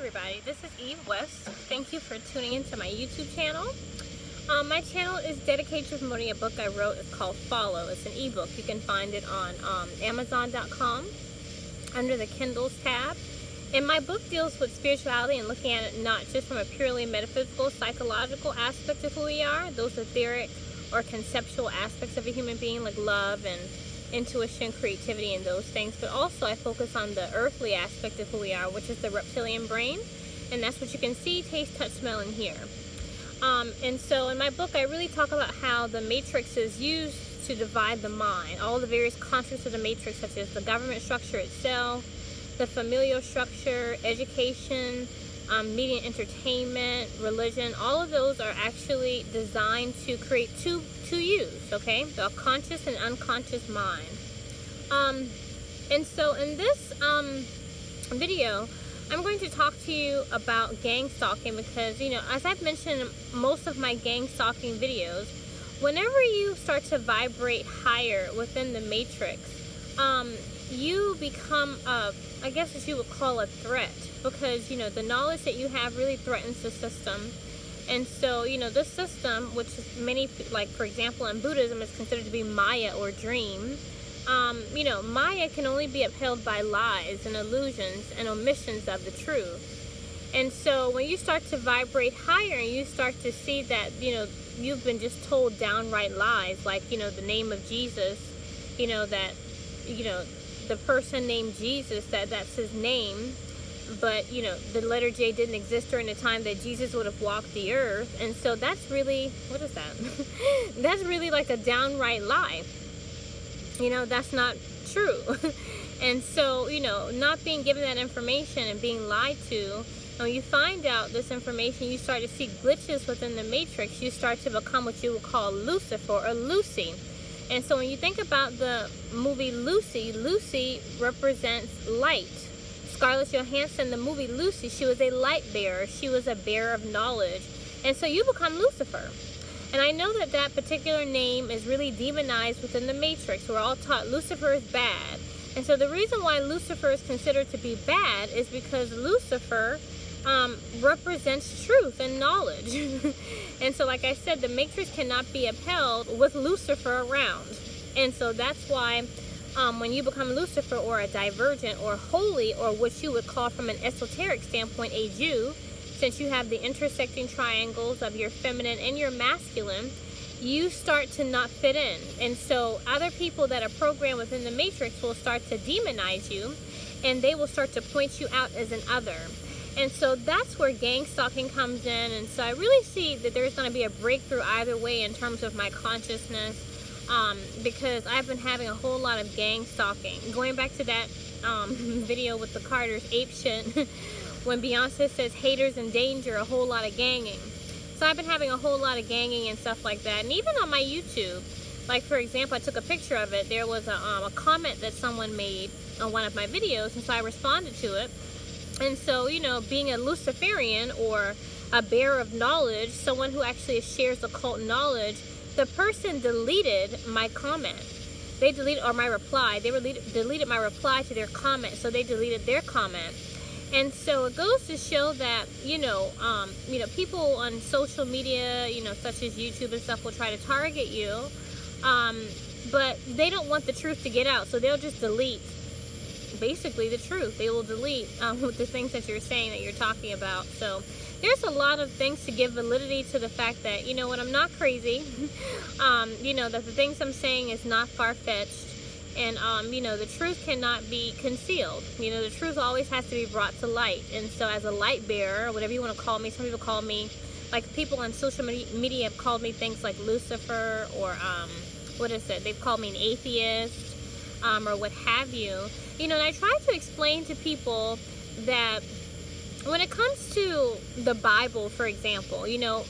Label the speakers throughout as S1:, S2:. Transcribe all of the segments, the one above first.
S1: everybody, this is Eve West. Thank you for tuning into my YouTube channel. My channel is dedicated to promoting a book I wrote. It's called Follow. It's an ebook. You can find it on Amazon.com under the Kindles tab. And my book deals with spirituality and looking at it not just from a purely metaphysical, psychological aspect of who we are, those etheric or conceptual aspects of a human being like love and intuition, creativity, and those things, but also I focus on the earthly aspect of who we are, which is the reptilian brain, and that's what you can see, taste, touch, smell, and hear. And so in my book I really talk about how the matrix is used to divide the mind, all the various concepts of the matrix, such as the government structure itself, the familial structure, education, media and entertainment, religion. All of those are actually designed to create two use, okay? The conscious and unconscious mind. And so in this video, I'm going to talk to you about gang stalking because, you know, as I've mentioned in most of my gang stalking videos, whenever you start to vibrate higher within the matrix, you become I guess as you would call a threat, because, you know, the knowledge that you have really threatens the system. And so, you know, this system, which is many, like for example in Buddhism, is considered to be Maya or dream. You know, Maya can only be upheld by lies and illusions and omissions of the truth. And so when you start to vibrate higher and you start to see that, you know, you've been just told downright lies, like, you know, the name of Jesus, you know, that, you know, the person named Jesus, that's his name, but, you know, the letter J didn't exist during the time that Jesus would have walked the earth. And so that's really, what is that? That's really like a downright lie. You know, that's not true. And so, you know, not being given that information and being lied to, when you find out this information, you start to see glitches within the matrix. You start to become what you would call Lucifer or Lucy. And so when you think about the movie Lucy, Lucy represents light. Scarlett Johansson, the movie Lucy, she was a light bearer. She was a bearer of knowledge. And so you become Lucifer. And I know that that particular name is really demonized within the matrix. We're all taught Lucifer is bad. And so the reason why Lucifer is considered to be bad is because Lucifer represents truth and knowledge. And so, like I said, the matrix cannot be upheld with Lucifer around. And so that's why when you become Lucifer or a divergent or holy, or what you would call from an esoteric standpoint a Jew, since you have the intersecting triangles of your feminine and your masculine, you start to not fit in. And so other people that are programmed within the matrix will start to demonize you, and they will start to point you out as an other. And so that's where gang stalking comes in. And so I really see that there's going to be a breakthrough either way in terms of my consciousness, because I've been having a whole lot of gang stalking. Going back to that video with the Carters ape shit, when Beyonce says haters in danger, a whole lot of ganging. So I've been having a whole lot of ganging and stuff like that. And even on my YouTube, like for example, I took a picture of it. There was a comment that someone made on one of my videos, and so I responded to it. And so, you know, being a Luciferian or a bearer of knowledge, someone who actually shares occult knowledge, the person deleted my comment. They deleted, or my reply, they deleted my reply to their comment, so they deleted their comment. And so it goes to show that, you know, people on social media, you know, such as YouTube and stuff, will try to target you, but they don't want the truth to get out, so they'll just delete basically the truth. They will delete the things that you're saying, that you're talking about. So there's a lot of things to give validity to the fact that, you know what, I'm not crazy. You know, that the things I'm saying is not far-fetched. And, you know, the truth cannot be concealed. You know, the truth always has to be brought to light. And so as a light bearer, whatever you want to call me, some people call me, like people on social media have called me things like Lucifer, or, what is it? They've called me an atheist, or what have you. You know, and I try to explain to people that when it comes to the Bible, for example, you know,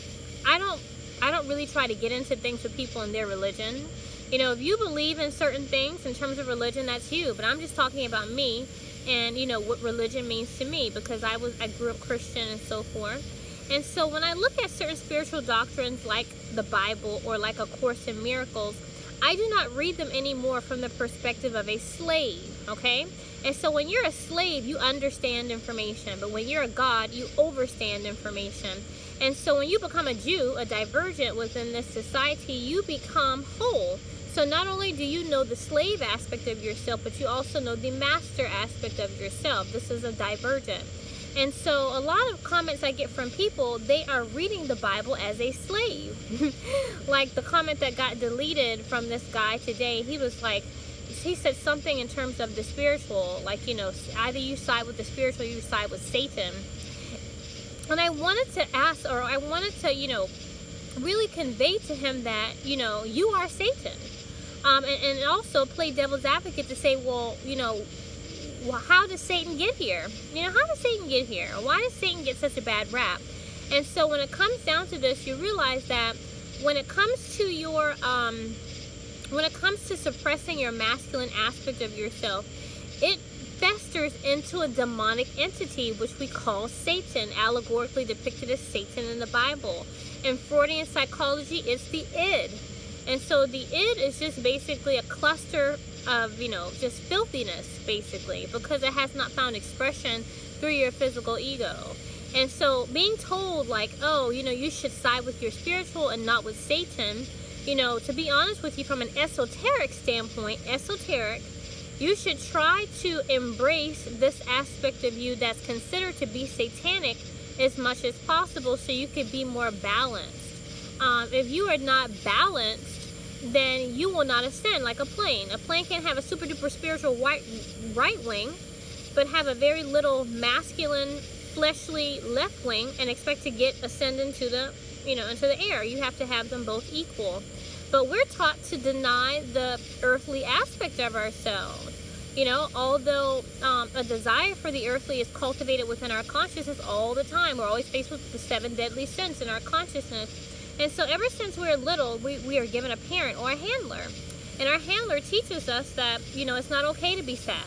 S1: I don't really try to get into things with people in their religion. You know, if you believe in certain things in terms of religion, that's you. But I'm just talking about me and, you know, what religion means to me, because I grew up Christian and so forth. And so when I look at certain spiritual doctrines like the Bible or like A Course in Miracles, I do not read them anymore from the perspective of a slave. okay? And so when you're a slave, you understand information. But when you're a God, you overstand information. And so when you become a Jew, a divergent within this society, you become whole. So not only do you know the slave aspect of yourself, but you also know the master aspect of yourself. This is a divergent. And so a lot of comments I get from people, they are reading the Bible as a slave. Like the comment that got deleted from this guy today, he was like, he said something in terms of the spiritual, like, you know, either you side with the spiritual or you side with Satan. And I wanted to ask, or I wanted to, you know, really convey to him that, you know, you are Satan. And also play devil's advocate to say, well, you know, well, how does Satan get here? You know, how does Satan get here? Why does Satan get such a bad rap? And so when it comes down to this, you realize that when it comes to your, when it comes to suppressing your masculine aspect of yourself, it festers into a demonic entity, which we call Satan, allegorically depicted as Satan in the Bible. In Freudian psychology, it's the id. And so the id is just basically a cluster of, you know, just filthiness, basically, because it has not found expression through your physical ego. And so being told, like, oh, you know, you should side with your spiritual and not with Satan, you know, to be honest with you, from an esoteric standpoint, you should try to embrace this aspect of you that's considered to be satanic as much as possible so you can be more balanced. If you are not balanced, then you will not ascend like a plane. A plane can have a super duper spiritual right wing, but have a very little masculine, fleshly left wing and expect to ascend into the, you know, into the air. You have to have them both equal. But we're taught to deny the earthly aspect of ourselves. You know, although a desire for the earthly is cultivated within our consciousness all the time. We're always faced with the 7 deadly sins in our consciousness. And so ever since we're little, we are given a parent or a handler. And our handler teaches us that, you know, it's not okay to be sad.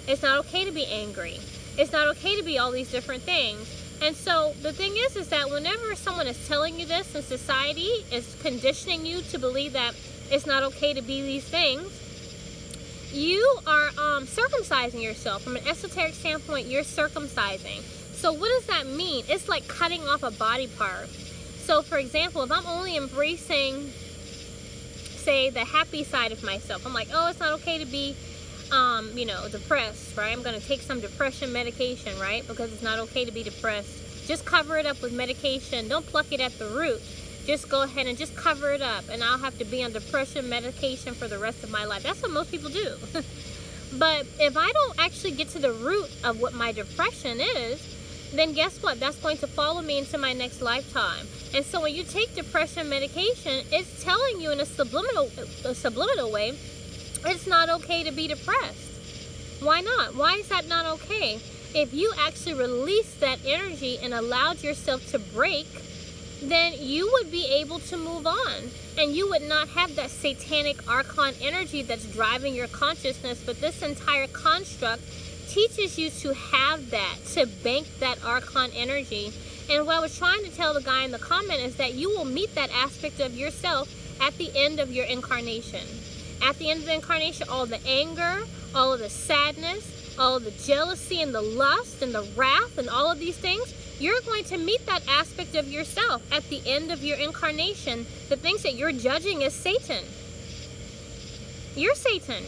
S1: It's not okay to be angry. It's not okay to be all these different things. And so the thing is that whenever someone is telling you this and society is conditioning you to believe that it's not okay to be these things, you are circumcising yourself. From an esoteric standpoint, you're circumcising. So what does that mean? It's like cutting off a body part. So, for example, if I'm only embracing, say, the happy side of myself, I'm like, oh, it's not okay to be, you know, depressed, right? I'm going to take some depression medication, right? Because it's not okay to be depressed. Just cover it up with medication. Don't pluck it at the root. Just go ahead and just cover it up, and I'll have to be on depression medication for the rest of my life. That's what most people do. But if I don't actually get to the root of what my depression is, then guess what? That's going to follow me into my next lifetime. And so when you take depression medication, it's telling you in a subliminal way, it's not okay to be depressed. Why not? Why is that not okay? If you actually released that energy and allowed yourself to break, then you would be able to move on. And you would not have that satanic archon energy that's driving your consciousness. But this entire construct teaches you to have that, to bank that archon energy. And what I was trying to tell the guy in the comment is that you will meet that aspect of yourself at the end of your incarnation. At the end of the incarnation, all the anger, all of the sadness, all of the jealousy and the lust and the wrath and all of these things, you're going to meet that aspect of yourself at the end of your incarnation. The things that you're judging is Satan. You're Satan.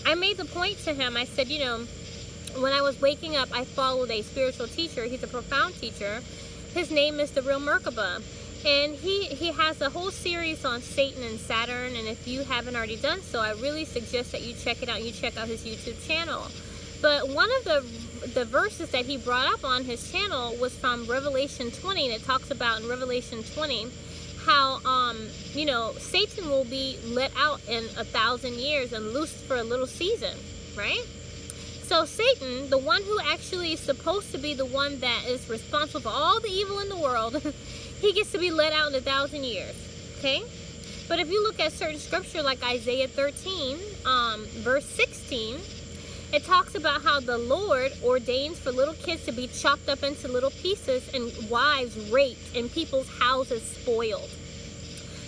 S1: I made the point to him. I said, you know, when I was waking up, I followed a spiritual teacher. He's a profound teacher. His name is The Real Merkaba. And he has a whole series on Satan and Saturn. And if you haven't already done so, I really suggest that you check it out. You check out his YouTube channel. But one of the verses that he brought up on his channel was from Revelation 20. And it talks about in Revelation 20 how, you know, Satan will be let out in 1,000 years and loosed for a little season, right? So Satan, the one who actually is supposed to be the one that is responsible for all the evil in the world, he gets to be let out in 1,000 years, okay? But if you look at certain scripture like Isaiah 13, verse 16, it talks about how the Lord ordains for little kids to be chopped up into little pieces and wives raped and people's houses spoiled.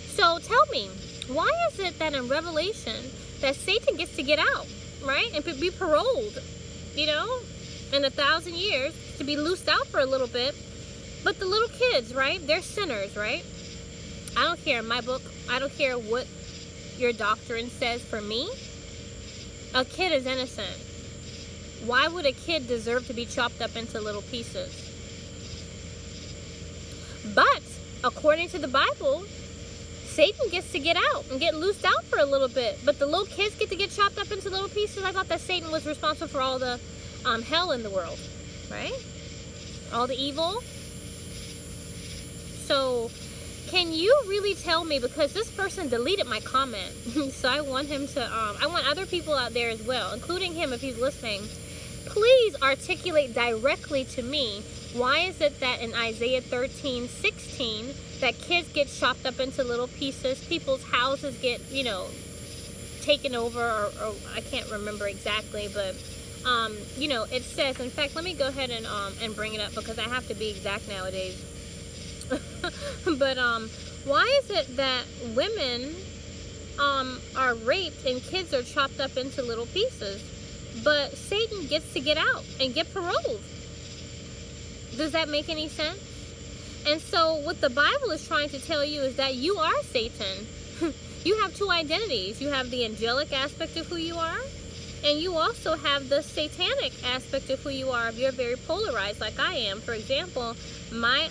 S1: So tell me, why is it that in Revelation that Satan gets to get out? right? And be paroled, you know, in 1,000 years to be loosed out for a little bit. But the little kids, right? They're sinners, right? I don't care. In my book, I don't care what your doctrine says for me. A kid is innocent. Why would a kid deserve to be chopped up into little pieces? But according to the Bible, Satan gets to get out and get loosed out for a little bit. But the little kids get to get chopped up into little pieces. I thought that Satan was responsible for all the hell in the world, right? All the evil. So can you really tell me, because this person deleted my comment, so I want him to, I want other people out there as well, including him if he's listening, please articulate directly to me, why is it that in Isaiah 13:16, that kids get chopped up into little pieces, people's houses get, you know, taken over, or I can't remember exactly, but, you know, it says, in fact, let me go ahead and bring it up because I have to be exact nowadays. But why is it that women are raped and kids are chopped up into little pieces, but Satan gets to get out and get paroled? Does that make any sense? And so what the Bible is trying to tell you is that you are Satan. You have two identities. You have the angelic aspect of who you are, and you also have the satanic aspect of who you are. If you're very polarized like I am, for example, my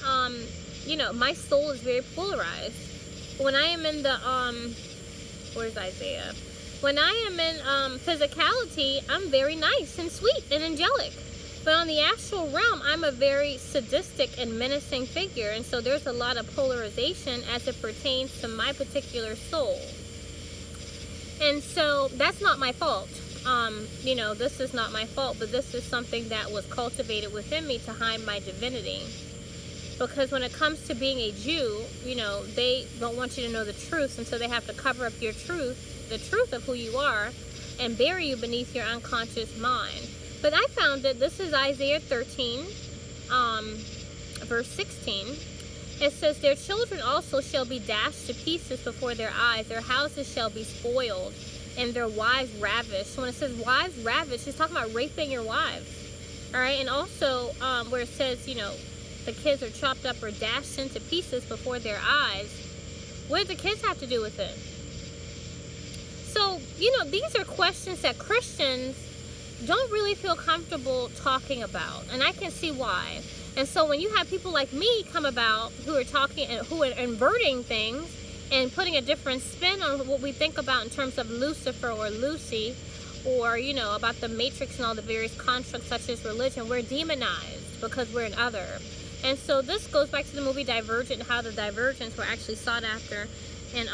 S1: you know, my soul is very polarized. When I am in the, where's Isaiah? When I am in physicality, I'm very nice and sweet and angelic. But on the astral realm, I'm a very sadistic and menacing figure. And so there's a lot of polarization as it pertains to my particular soul. And so that's not my fault. You know, this is not my fault, but this is something that was cultivated within me to hide my divinity. Because when it comes to being a Jew, you know, they don't want you to know the truth, and so they have to cover up your truth, the truth of who you are, and bury you beneath your unconscious mind. But I found that this is Isaiah 13, verse 16. It says, their children also shall be dashed to pieces before their eyes. Their houses shall be spoiled, and their wives ravished. So when it says wives ravished, it's talking about raping your wives. All right, and also where it says, you know, the kids are chopped up or dashed into pieces before their eyes. What do the kids have to do with it? So, you know, these are questions that Christians don't really feel comfortable talking about, and I can see why. And so when you have people like me come about who are talking and who are inverting things and putting a different spin on what we think about in terms of Lucifer or Lucy, or, you know, about the matrix and all the various constructs such as religion, we're demonized because we're an other. And so this goes back to the movie Divergent, how the Divergents were actually sought after, and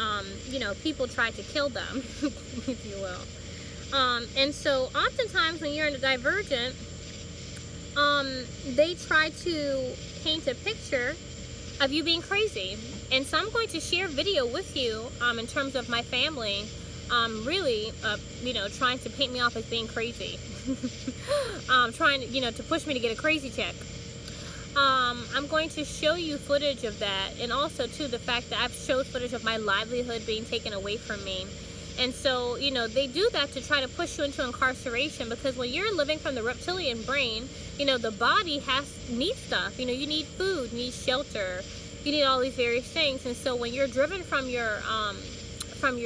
S1: you know, people tried to kill them, if you will. And so oftentimes when you're in a Divergent, they try to paint a picture of you being crazy. And so I'm going to share video with you in terms of my family really, you know, trying to paint me off as being crazy. Trying to, you know, to push me to get a crazy check. I'm going to show you footage of that, and also too the fact that I've showed footage of my livelihood being taken away from me. And so, you know, they do that to try to push you into incarceration, because when you're living from the reptilian brain, you know, the body needs stuff. You know, you need food, you need shelter, you need all these various things. And so when you're driven from your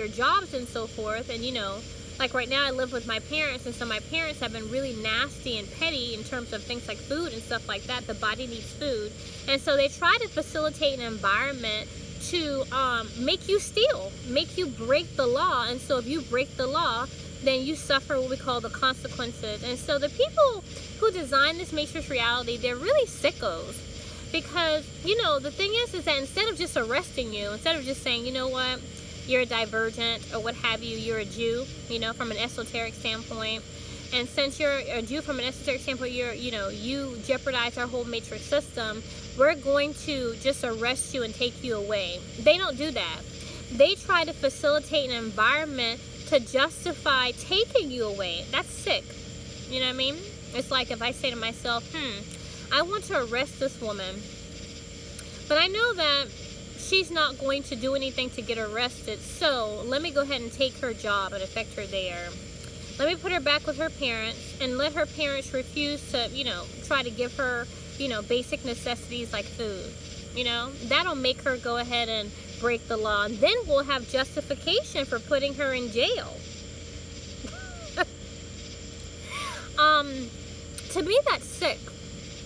S1: jobs and so forth, and, you know, like right now I live with my parents, and so my parents have been really nasty and petty in terms of things like food and stuff like that. The body needs food. And so they try to facilitate an environment to make you steal, make you break the law. And so if you break the law, then you suffer what we call the consequences. And so the people who design this matrix reality, they're really sickos. Because, you know, the thing is that instead of just arresting you, instead of just saying, you know what, you're a divergent or what have you, you're a Jew, you know, from an esoteric standpoint. And since you're a Jew from an esoteric standpoint, you jeopardize our whole matrix system, we're going to just arrest you and take you away. They don't do that. They try to facilitate an environment to justify taking you away. That's sick. You know what I mean? It's like if I say to myself, I want to arrest this woman, but I know that she's not going to do anything to get arrested, so let me go ahead and take her job and affect her there. Let me put her back with her parents and let her parents refuse to, try to give her, basic necessities like food. That'll make her go ahead and break the law. And then we'll have justification for putting her in jail. To me, that's sick.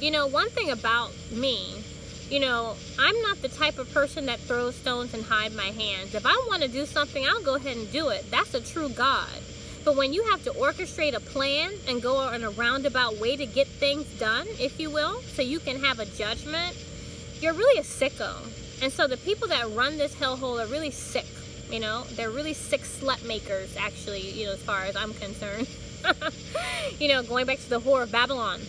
S1: One thing about me, I'm not the type of person that throws stones and hide my hands. If I want to do something, I'll go ahead and do it. That's a true God. But when you have to orchestrate a plan and go in a roundabout way to get things done, if you will, so you can have a judgment, you're really a sicko. And so the people that run this hellhole are really sick. They're really sick slut makers, actually, as far as I'm concerned. Going back to the whore of Babylon.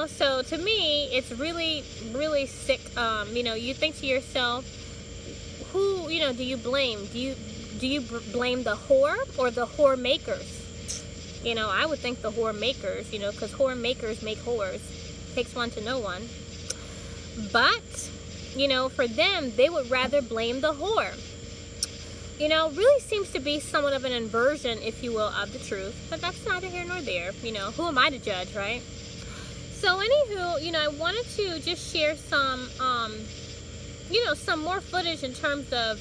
S1: So to me, it's really, really sick. You think to yourself, who, do you blame? Do you blame the whore or the whore makers? I would think the whore makers, because whore makers make whores. Takes one to know one. But, for them, they would rather blame the whore. Really seems to be somewhat of an inversion, if you will, of the truth. But that's neither here nor there. Who am I to judge, right? So anywho, I wanted to just share some, some more footage in terms of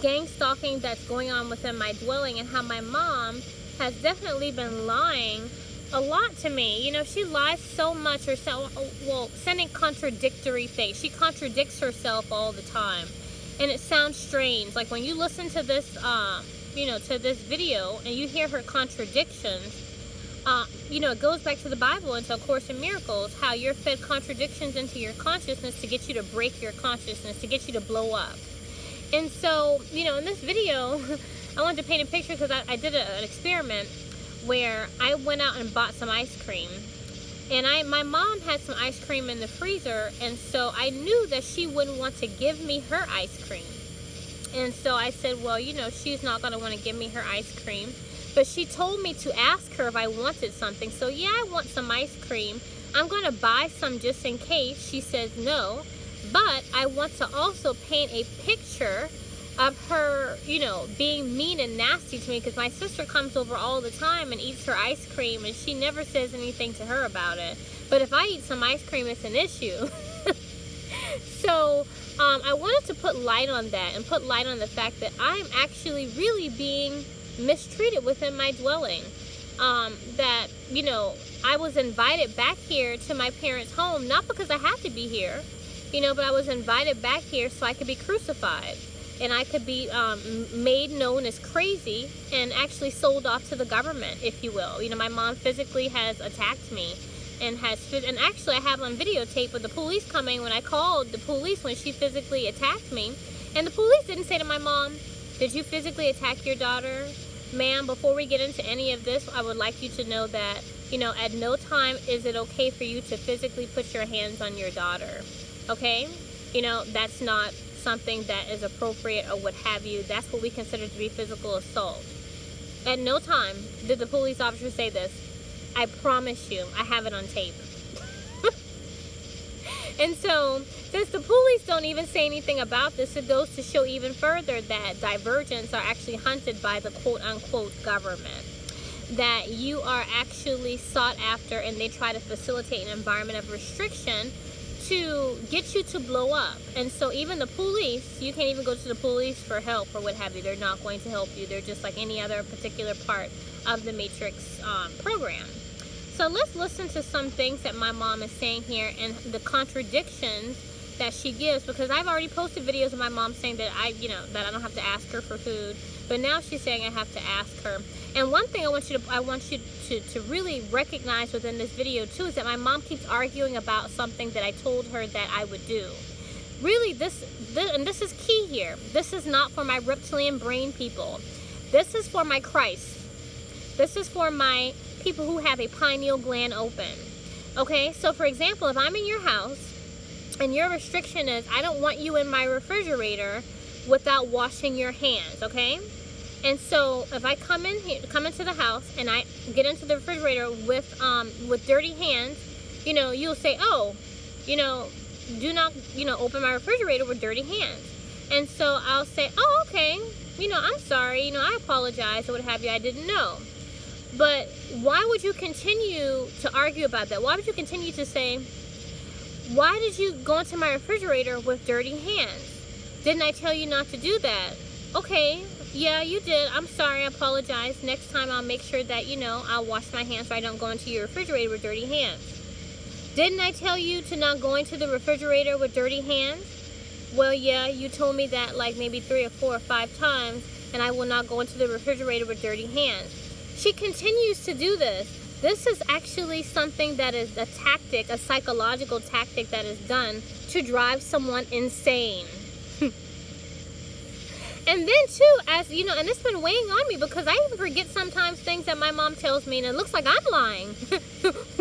S1: gang stalking that's going on within my dwelling, and how my mom has definitely been lying a lot to me. She lies so much, or sending contradictory things. She contradicts herself all the time, and it sounds strange. Like when you listen to this, to this video, and you hear her contradictions. It goes back to the Bible and to A Course in Miracles, how you're fed contradictions into your consciousness to get you to break your consciousness, to get you to blow up. And so, in this video, I wanted to paint a picture because I did an experiment where I went out and bought some ice cream. And my mom had some ice cream in the freezer, and so I knew that she wouldn't want to give me her ice cream. And so I said, well, she's not going to want to give me her ice cream. But she told me to ask her if I wanted something. So yeah, I want some ice cream. I'm going to buy some just in case she says no. But I want to also paint a picture of her, being mean and nasty to me, because my sister comes over all the time and eats her ice cream, and she never says anything to her about it. But if I eat some ice cream, it's an issue. So I wanted to put light on that, and put light on the fact that I'm actually really being mistreated within my dwelling. That, I was invited back here to my parents' home, not because I had to be here, but I was invited back here so I could be crucified. And I could be made known as crazy and actually sold off to the government, if you will. My mom physically has attacked me, and actually I have on videotape with the police coming when I called the police when she physically attacked me. And the police didn't say to my mom, did you physically attack your daughter? Ma'am, before we get into any of this, I would like you to know that, at no time is it okay for you to physically put your hands on your daughter. Okay? That's not something that is appropriate or what have you. That's what we consider to be physical assault. At no time did the police officer say this. I promise you, I have it on tape. And so, since the police don't even say anything about this, it goes to show even further that divergents are actually hunted by the quote-unquote government. That you are actually sought after, and they try to facilitate an environment of restriction to get you to blow up. And so even the police, you can't even go to the police for help or what have you. They're not going to help you. They're just like any other particular part of the Matrix program. So let's listen to some things that my mom is saying here and the contradictions that she gives, because I've already posted videos of my mom saying that that I don't have to ask her for food, but now she's saying I have to ask her. And one thing I want you to really recognize within this video too is that my mom keeps arguing about something that I told her that I would do. Really, this and this is key here. This is not for my reptilian brain people. This is for my Christ. This is for my people who have a pineal gland open. Okay, so for example, if I'm in your house and your restriction is I don't want you in my refrigerator without washing your hands, okay? And so if I come into the house and I get into the refrigerator with dirty hands, you'll say, oh, do not, open my refrigerator with dirty hands. And so I'll say, oh, okay, I'm sorry, I apologize or what have you, I didn't know. But why would you continue to argue about that? Why would you continue to say, why did you go into my refrigerator with dirty hands? Didn't I tell you not to do that? Okay, yeah, you did. I'm sorry, I apologize. Next time I'll make sure that, I'll wash my hands so I don't go into your refrigerator with dirty hands. Didn't I tell you to not go into the refrigerator with dirty hands? Well, yeah, you told me that like maybe 3 or 4 or 5 times, and I will not go into the refrigerator with dirty hands. She continues to do this. This is actually something that is a tactic, a psychological tactic that is done to drive someone insane. And then too, as you know, and it's been weighing on me because I even forget sometimes things that my mom tells me, and it looks like I'm lying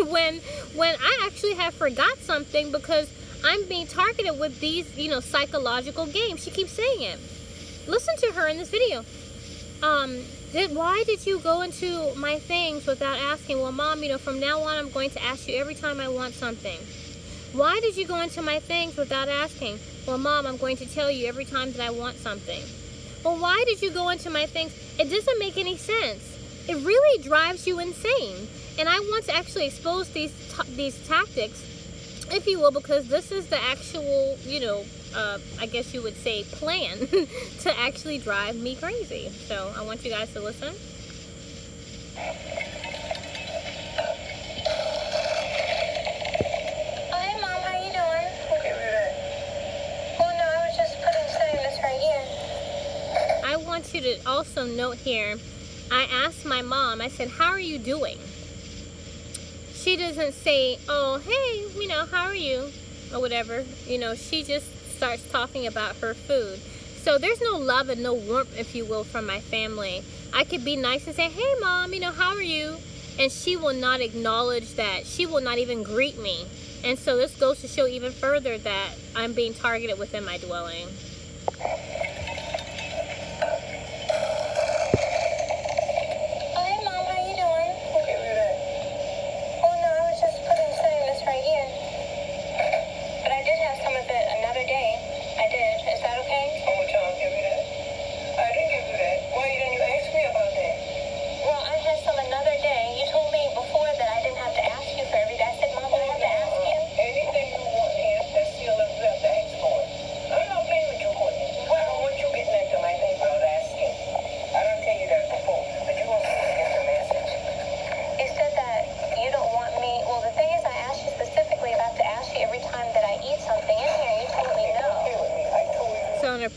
S1: when I actually have forgot something because I'm being targeted with these, psychological games. She keeps saying it. Listen to her in this video. Why did you go into my things without asking? Well, Mom, from now on, I'm going to ask you every time I want something. Why did you go into my things without asking? Well, Mom, I'm going to tell you every time that I want something. Well, why did you go into my things? It doesn't make any sense. It really drives you insane. And I want to actually expose these tactics, if you will, because this is the actual, I guess you would say plan to actually drive me crazy. So I want you guys to listen.
S2: Hi, Mom. How you doing? Okay, well, no, I was just setting this right here.
S1: I want you to also note here, I asked my mom, I said, how are you doing? She doesn't say, oh, hey, how are you? Or whatever. She just starts talking about her food. So there's no love and no warmth, if you will, from my family. I could be nice and say, hey, Mom, how are you? And she will not acknowledge that. She will not even greet me. And so this goes to show even further that I'm being targeted within my dwelling.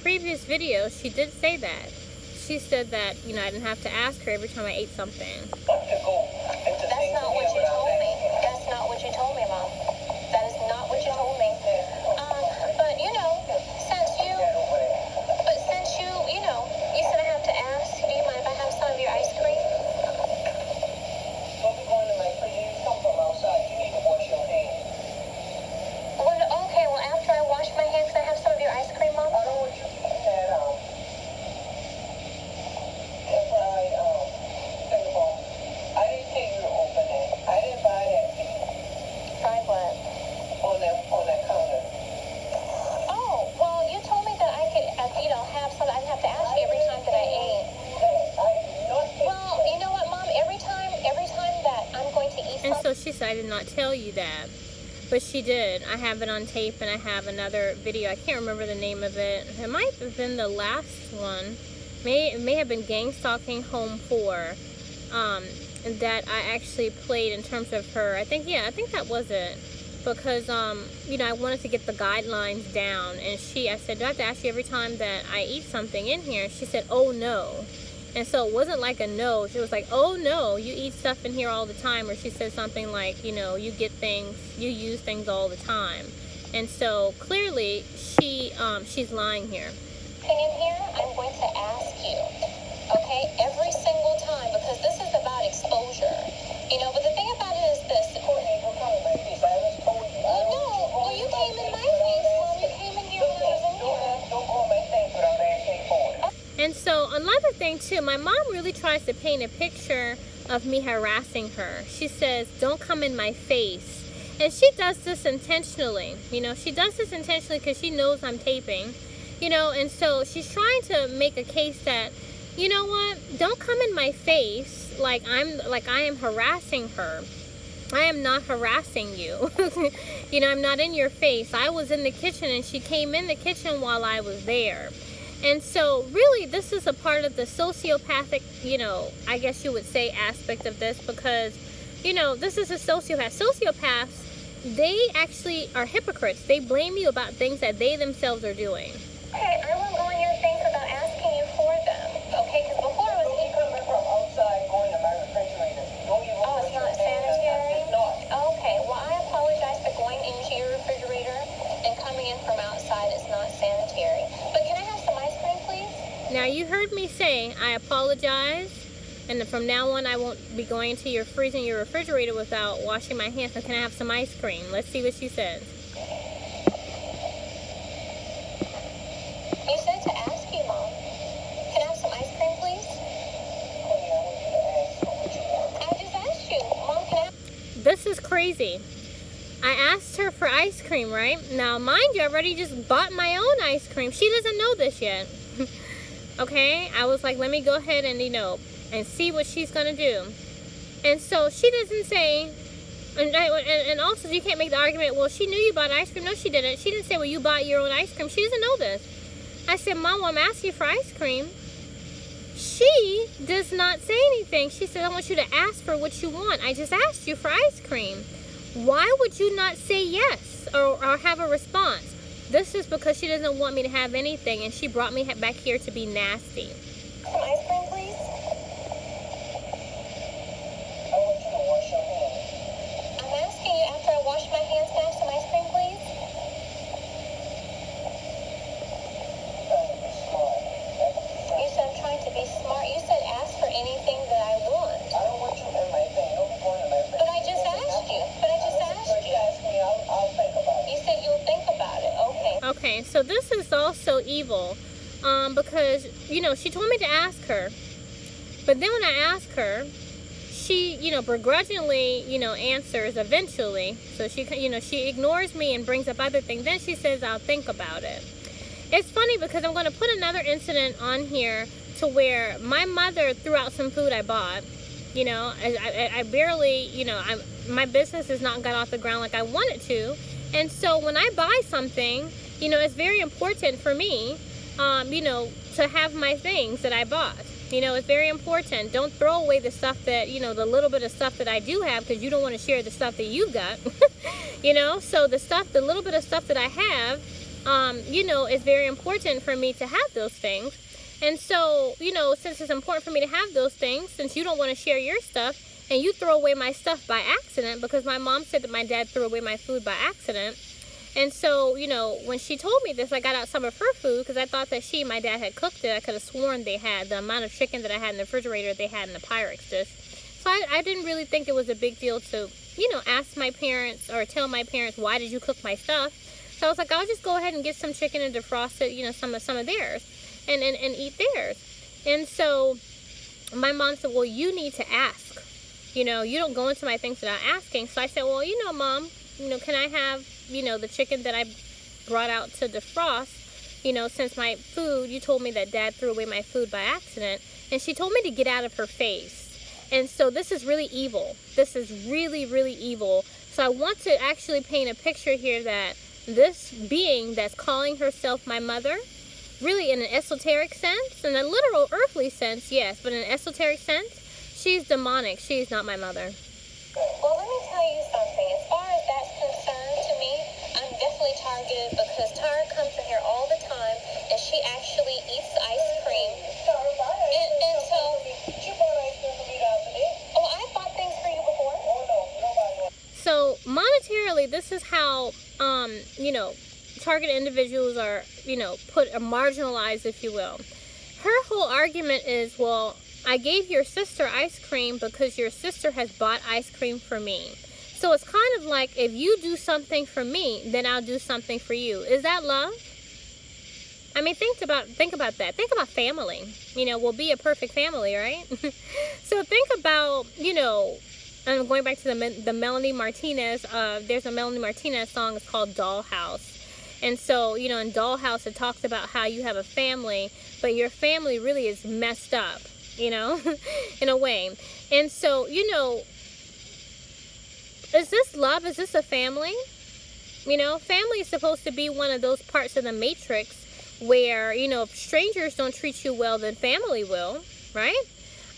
S1: Previous video, she did say that. She said that, I didn't have to ask her every time I ate something.
S2: That's not what you told me. That's not what you told me, Mom. That is not what you told me. But, since you said I have to ask, do you mind if I have some of your ice cream? Don't be going to my fridge. You come from outside. You need to wash your hands. Okay, well, after I wash my hands, can I have some of your ice cream, Mom? I don't want you.
S1: So she said, I did not tell you that, but she did. I have it on tape, and I have another video. I can't remember the name of it. It might have been the last one. It may have been Gang Stalking Home 4 that I actually played in terms of her. I think that was it, because I wanted to get the guidelines down, and I said, do I have to ask you every time that I eat something in here? She said, oh no. And so it wasn't like a no. She was like, oh no, you eat stuff in here all the time. Or she said something like, you get things, you use things all the time. And so clearly she's lying here.
S2: In here, I'm going to ask you, okay, every single time, because this is about exposure. But the thing about it is this. Courtney, don't come in my face. I always told you. Oh no, well you came in my face, Mom. You came in here when I was in here. Don't go in my face without asking for it.
S1: And so another thing too, my mom really tries to paint a picture of me harassing her. She says, don't come in my face. And she does this intentionally. She does this intentionally because she knows I'm taping. And so she's trying to make a case that you know what? Don't come in my face like I am harassing her. I am not harassing you. You know, I'm not in your face. I was in the kitchen and she came in the kitchen while I was there. And so really this is a part of the sociopathic, you know, I guess you would say aspect of this, because, you know, this is a sociopath. Sociopaths, they actually are hypocrites. They blame you about things that they themselves are doing.
S2: Okay, I won't go on your things without asking you for them. Okay, because before I was...
S3: Don't you come back from outside going to my refrigerator? Don't you
S2: Oh, it's not sanitary?
S3: It's not.
S2: Okay, well, I apologize for going into your refrigerator and coming in from outside. It's not sanitary. But can I have some ice cream, please?
S1: Now you heard me say I apologize, and from now on I won't be going to your freezing your refrigerator without washing my hands. So can I have some ice cream? Let's see what she says.
S2: You said to ask you, Mom. Can I have some ice cream, please? I just asked you. Mom, can I have...
S1: This is crazy. I asked her for ice cream, right? Now, mind you, I already just bought my own ice cream. She doesn't know this yet. Okay? I was like, let me go ahead and, you know, and see what she's going to do. And so she doesn't say, and also you can't make the argument, well, she knew you bought ice cream. No, she didn't. She didn't say, well, you bought your own ice cream. She doesn't know this. I said, Mom, I'm asking you for ice cream. She does not say anything. She said, I want you to ask for what you want. I just asked you for ice cream. Why would you not say yes or have a response? This is because she doesn't want me to have anything, and she brought me back here to be nasty.
S2: some ice cream, please?
S3: I want you to wash your hands.
S2: I'm asking you after I wash my hands, can I have some ice cream, please?
S3: Trying to be smart.
S2: You said I'm trying to be smart. You said ask for anything that I want.
S3: I don't want you in my thing. Don't be going to my
S2: But I just asked you. But I just asked you.
S3: Ask me, I'll think about it.
S2: You said you'll think about it. Okay.
S1: Okay, so this is also evil, because, you know, she told me to ask her, but then when I ask her, she, you know, begrudgingly, you know, answers eventually. So she, you know, she ignores me and brings up other things. Then she says, I'll think about it. It's funny because I'm going to put another incident on here to where my mother threw out some food I bought. You know, I barely, you know, my business has not got off the ground like I want it to. And so when I buy something, you know, it's very important for me, you know, to have my things that I bought. You know, it's very important. Don't throw away the stuff that, you know, the little bit of stuff that I do have, because you don't want to share the stuff that you've got. You know, so the little bit of stuff that I have, you know, is very important for me to have those things. And so, you know, since it's important for me to have those things, since you don't want to share your stuff, and you throw away my stuff by accident, because my mom said that my dad threw away my food by accident. And so, you know, when she told me this, I got out some of her food because I thought that my dad had cooked it. I could have sworn they had the amount of chicken that I had in the refrigerator they had in the Pyrex dish. So I didn't really think it was a big deal to, you know, ask my parents or tell my parents, why did you cook my stuff? So I was like, I'll just go ahead and get some chicken and defrost it, you know, some of theirs and eat theirs. And so my mom said, well, you need to ask. You know, you don't go into my things without asking. So I said, well, you know, Mom, you know, can I have, you know, the chicken that I brought out to defrost? You know, since my food, you told me that Dad threw away my food by accident. And she told me to get out of her face. And so this is really evil. This is really, really evil. So I want to actually paint a picture here that this being that's calling herself my mother, really in an esoteric sense, in a literal earthly sense, yes, but in an esoteric sense, she's demonic. She's not my mother.
S2: Well, let me tell you something. As far as that's concerned to me, I'm definitely targeted because Tara comes in here all the time and she actually eats ice cream. And so...
S3: She bought ice cream for me the other day.
S2: Oh, I bought things for you before.
S3: Oh, no, nobody.
S1: So monetarily, this is how, you know, target individuals are, you know, marginalized, if you will. Her whole argument is, well, I gave your sister ice cream because your sister has bought ice cream for me. So it's kind of like, if you do something for me, then I'll do something for you. Is that love? I mean, think about that. Think about family. You know, we'll be a perfect family, right? So think about, you know, I'm going back to the Melanie Martinez. There's a Melanie Martinez song. It's called Dollhouse. And so, you know, in Dollhouse, it talks about how you have a family, but your family really is messed up, you know, in a way. And so, you know, is this love? Is this a family? You know, family is supposed to be one of those parts of the matrix where, you know, if strangers don't treat you well, then family will, right?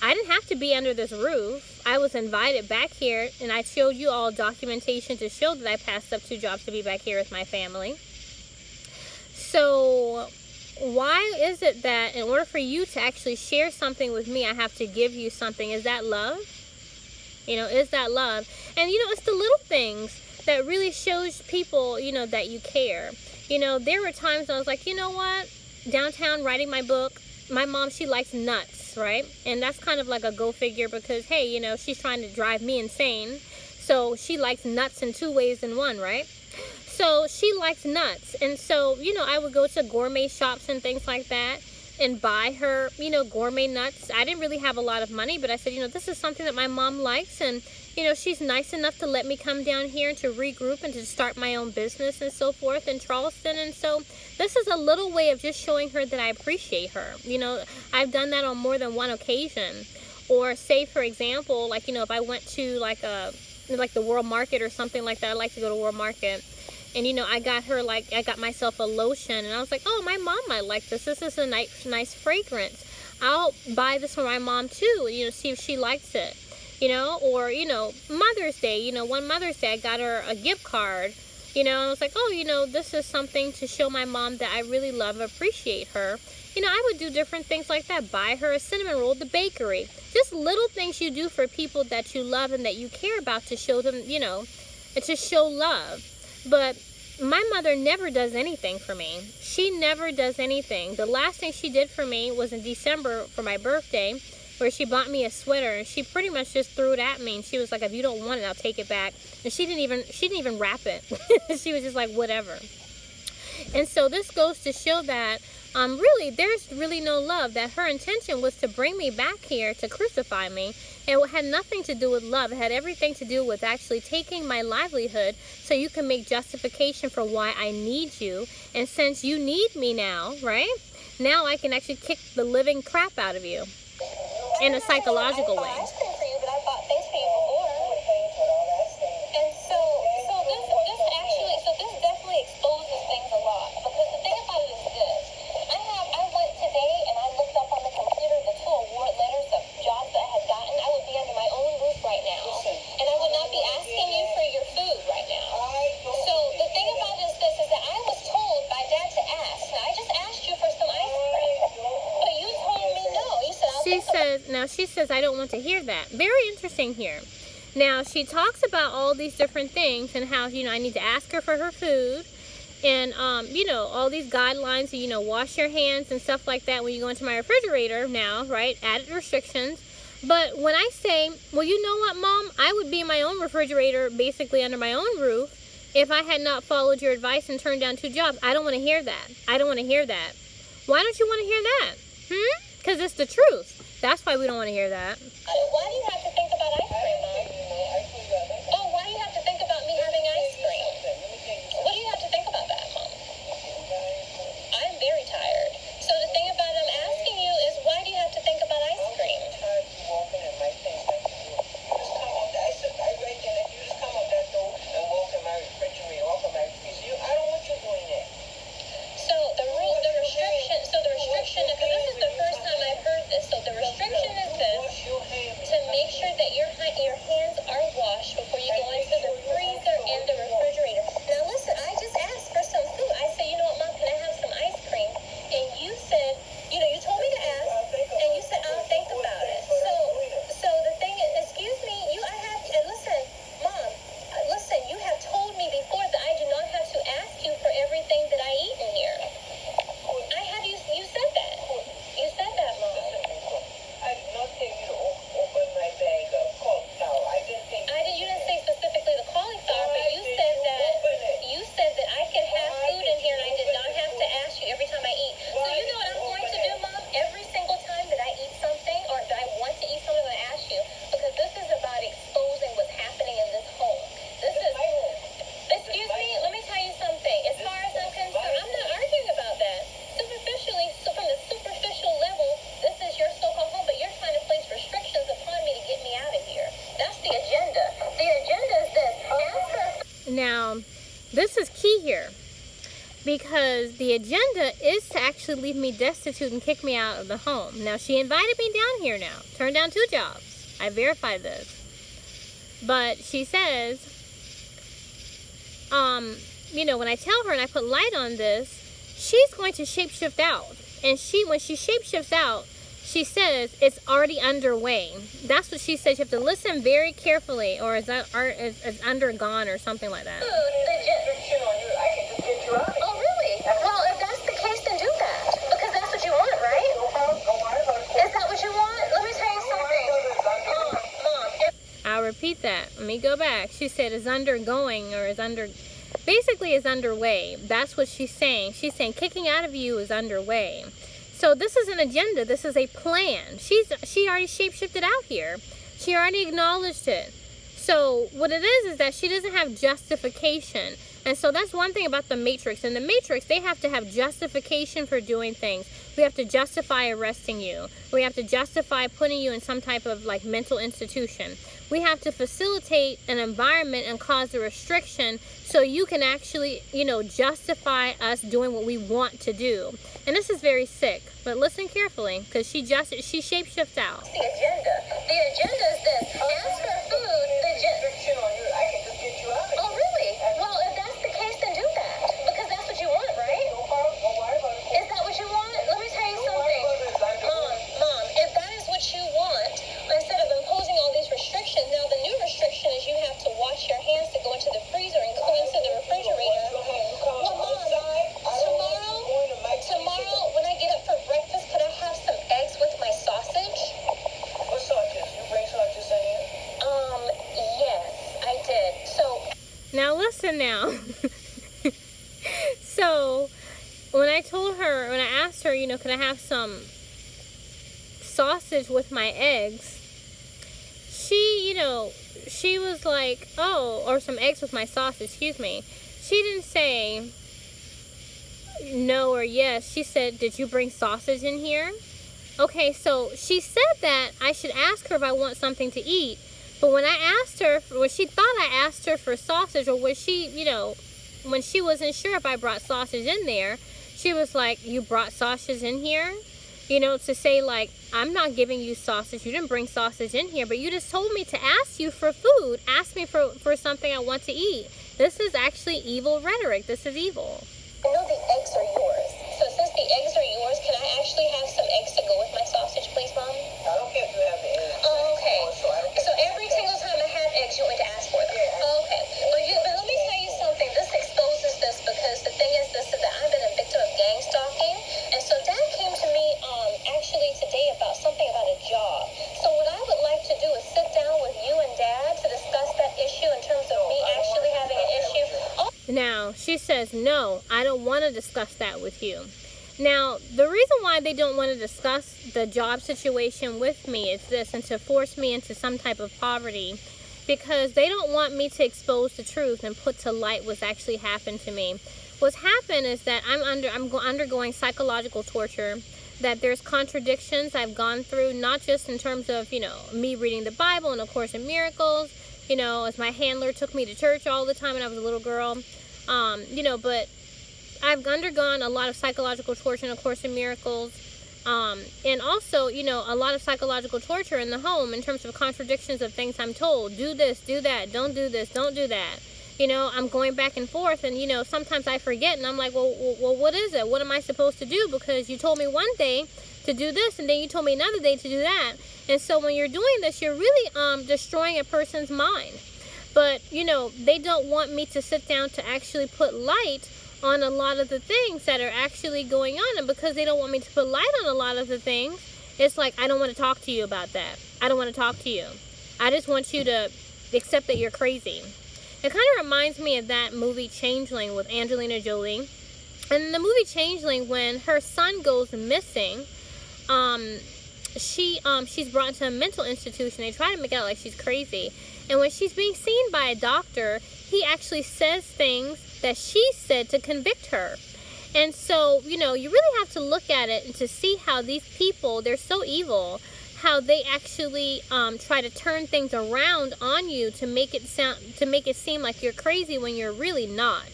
S1: I didn't have to be under this roof. I was invited back here, and I showed you all documentation to show that I passed up 2 jobs to be back here with my family. So why is it that in order for you to actually share something with me, I have to give you something? Is that love? You know, is that love? And, you know, it's the little things that really shows people, you know, that you care. You know, there were times when I was like, you know what? Downtown writing my book, my mom, she likes nuts, right? And that's kind of like a go figure because, hey, you know, she's trying to drive me insane. So she likes nuts in 2 ways in one, right? So she likes nuts. And so, you know, I would go to gourmet shops and things like that and buy her, you know, gourmet nuts. I didn't really have a lot of money, but I said, you know, this is something that my mom likes. And, you know, she's nice enough to let me come down here and to regroup and to start my own business and so forth in Charleston. And so this is a little way of just showing her that I appreciate her. You know, I've done that on more than one occasion. Or say, for example, like, you know, if I went to like the World Market or something like that, I like to go to World Market. And, you know, I got myself a lotion, and I was like, oh, my mom might like this. This is a nice fragrance. I'll buy this for my mom too, you know, see if she likes it, you know. Or, you know, Mother's Day, you know, one Mother's Day, I got her a gift card, you know, and I was like, oh, you know, this is something to show my mom that I really love, appreciate her. You know, I would do different things like that. Buy her a cinnamon roll at the bakery. Just little things you do for people that you love and that you care about to show them, you know, to show love. But my mother never does anything for me. She never does anything. The last thing she did for me was in December for my birthday, where she bought me a sweater, and she pretty much just threw it at me, and she was like, if you don't want it, I'll take it back. And she didn't even wrap it. She was just like, whatever. And so this goes to show that really, there's really no love. That her intention was to bring me back here to crucify me. It had nothing to do with love. It had everything to do with actually taking my livelihood so you can make justification for why I need you. And since you need me now, right? Now I can actually kick the living crap out of you in a psychological way.
S2: I screamed for you, but I bought things for you before. And this definitely exposes things a lot. Because the thing about it is this. I went today and I looked up on the computer the 2 award letters of jobs that I had gotten. I would be under my own roof right now. And I would not be asking you for your food right now. So the thing about it is this, is that I was told by Dad to ask. Now I just asked you for some ice cream. But you told me no. You said
S1: She says, I don't want to hear that. Very interesting here. Now, she talks about all these different things and how, you know, I need to ask her for her food. And, you know, all these guidelines, you know, wash your hands and stuff like that when you go into my refrigerator now, right? Added restrictions. But when I say, well, you know what, Mom? I would be in my own refrigerator, basically under my own roof, if I had not followed your advice and turned down 2 jobs. I don't want to hear that. I don't want to hear that. Why don't you want to hear that? Because it's the truth. That's why we don't want to hear that.
S2: why do you have to think about ice cream, Mom? Oh, why do you have to think about me having ice cream? What do you have to think about that, Mom? I'm very tired. So the thing about it I'm asking you is, why do you have to think about ice cream? So the restriction, because this is the first time I've heard this. So the restriction is this, to make
S1: is key here, because the agenda is to actually leave me destitute and kick me out of the home. Now, she invited me down here now. Turned down 2 jobs. I verified this. But she says, you know, when I tell her and I put light on this, she's going to shapeshift out. And when she shapeshifts out, she says it's already underway. That's what she says. You have to listen very carefully, or is undergone or something like that.
S2: Oh, really? Well, if that's the case, then do that. Because that's what you want, right? Is that what you want? Let me tell you something. Mom,
S1: I'll repeat that. Let me go back. She said is undergoing, or basically is underway. That's what she's saying. She's saying kicking out of you is underway. So this is an agenda. This is a plan. She already shapeshifted out here. She already acknowledged it. So what it is that she doesn't have justification. And so that's one thing about the Matrix. In the Matrix, they have to have justification for doing things. We have to justify arresting you. We have to justify putting you in some type of like mental institution. We have to facilitate an environment and cause a restriction so you can actually, you know, justify us doing what we want to do. And this is very sick. But listen carefully, because she shapeshifts out.
S2: the agenda. The agenda is this. Ask for food. Oh, really? Well, if that's the case, then do that. Because that's what you want, right? Is that what you want? Let me tell you something. Mom, if that is what you want, instead of imposing all these restrictions, now the new restriction is you have to wash your hands to go into the freezer and go into the refrigerator. Well, Mom, tomorrow when I get up for breakfast, could I have some eggs with my sausage?
S3: What sausages? You bring sausages in here?
S2: Yes, I did. So
S1: Now listen now. So when I asked her, you know, can I have some sausage with my eggs? She was like, oh, or some eggs with my sausage, excuse me. She didn't say no or yes. She said, did you bring sausage in here? Okay, so she said that I should ask her if I want something to eat. But when I asked her, she thought I asked her for sausage, or was she, you know, when she wasn't sure if I brought sausage in there, she was like, you brought sausage in here? You know, to say like, I'm not giving you sausage. You didn't bring sausage in here, but you just told me to ask you for food. Ask me for something I want to eat. This is actually evil rhetoric. This is evil.
S2: I know the eggs are yours. So since the eggs are yours, can I actually have some eggs to go with my sausage, please, Mom?
S3: I don't care if you have the eggs.
S2: Oh, okay.
S3: So
S2: So every single time I have eggs, you want me to ask for them? Oh, okay. But let me tell you something. This exposes this, because the thing is this, is that I've been a victim of gang stalking. And so Dad came to me actually today about something about a job. So what I would like to do is sit down with you and Dad to discuss that issue in terms of me actually having an issue.
S1: Now, she says, no, I don't want to discuss that with you. Now, the reason why they don't want to discuss the job situation with me is this, and to force me into some type of poverty, because they don't want me to expose the truth and put to light what's actually happened to me. What's happened is that I'm undergoing psychological torture, that there's contradictions I've gone through, not just in terms of, you know, me reading the Bible and A Course in Miracles, you know, as my handler took me to church all the time when I was a little girl, you know, but I've undergone a lot of psychological torture in A Course in Miracles, and also, you know, a lot of psychological torture in the home in terms of contradictions of things I'm told. Do this, do that, don't do this, don't do that. You know, I'm going back and forth, and, you know, sometimes I forget, and I'm like, well, what is it? What am I supposed to do? Because you told me one day to do this, and then you told me another day to do that. And so when you're doing this, you're really destroying a person's mind. But, you know, they don't want me to sit down to actually put light on a lot of the things that are actually going on. And because they don't want me to put light on a lot of the things, it's like, I don't want to talk to you about that. I don't want to talk to you. I just want you to accept that you're crazy. It kind of reminds me of that movie Changeling with Angelina Jolie. And in the movie Changeling, when her son goes missing, she's brought to a mental institution. They try to make it out like she's crazy. And when she's being seen by a doctor, he actually says things that she said to convict her. And so, you know, you really have to look at it and to see how these people, they're so evil, how they actually try to turn things around on you to make it seem like you're crazy when you're really not.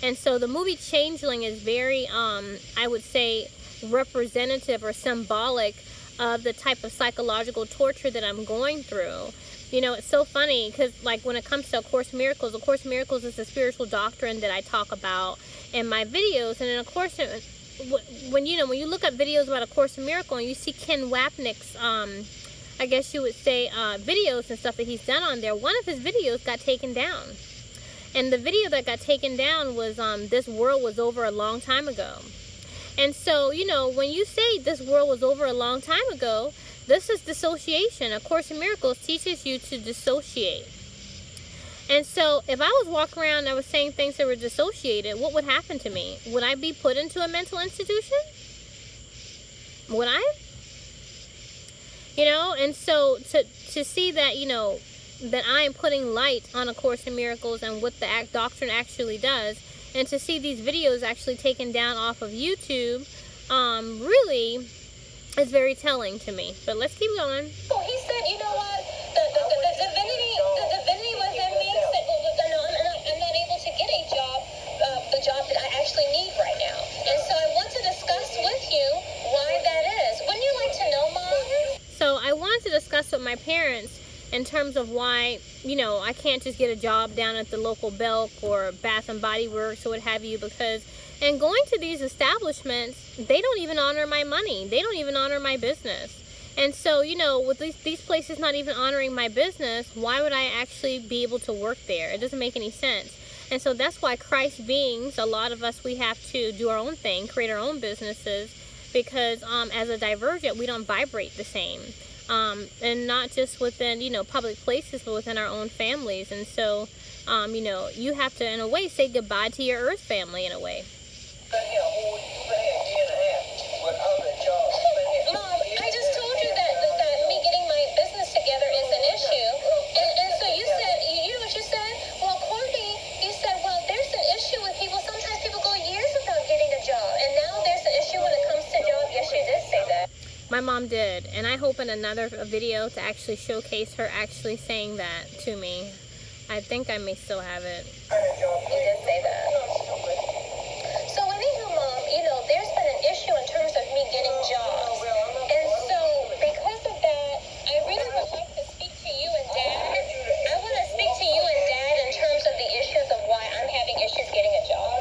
S1: And so the movie Changeling is very, I would say, representative or symbolic of the type of psychological torture that I'm going through. You know, it's so funny because, like, when it comes to A Course in Miracles, A Course in Miracles is a spiritual doctrine that I talk about in my videos. And then, of course, when you look up videos about A Course in Miracles and you see Ken Wapnick's, I guess you would say, videos and stuff that he's done on there, one of his videos got taken down. And the video that got taken down was, this world was over a long time ago. And so, you know, when you say this world was over a long time ago, this is dissociation. A Course in Miracles teaches you to dissociate. And so if I was walking around and I was saying things that were dissociated, what would happen to me? Would I be put into a mental institution? Would I? You know, and so to see that, you know, that I am putting light on A Course in Miracles and what the doctrine actually does, and to see these videos actually taken down off of YouTube, really is very telling to me. But let's keep going.
S2: Well, he said, you know what, the divinity within me said, well, no, I'm not able to get a job, the job that I actually need right now. And so I want to discuss with you why that is. Wouldn't you like to know, Mom?
S1: So I wanted to discuss with my parents in terms of why, you know, I can't just get a job down at the local Belk or Bath and Body Works or what have you, because in going to these establishments, they don't even honor my money. They don't even honor my business. And so, you know, with these places not even honoring my business, why would I actually be able to work there? It doesn't make any sense. And so that's why Christ beings, a lot of us, we have to do our own thing, create our own businesses, because as a divergent, we don't vibrate the same. And not just within, you know, public places, but within our own families. And so, you know, you have to, in a way, say goodbye to your earth family, in a way.
S2: Mom, I just told you that me getting my business together is an issue. And so you said, you know what you said? Well, Courtney, you said, well, there's an issue with people. Sometimes people go years without getting a job. And now there's an issue when it comes to jobs. Yes, you did say that.
S1: My mom did, and I hope in another video to actually showcase her actually saying that to me. I think I may still have it.
S2: You did say that. So anywho, Mom, you know, there's been an issue in terms of me getting jobs. And so because of that, I really would like to speak to you and Dad. I want to speak to you and Dad in terms of the issues of why I'm having issues getting a job.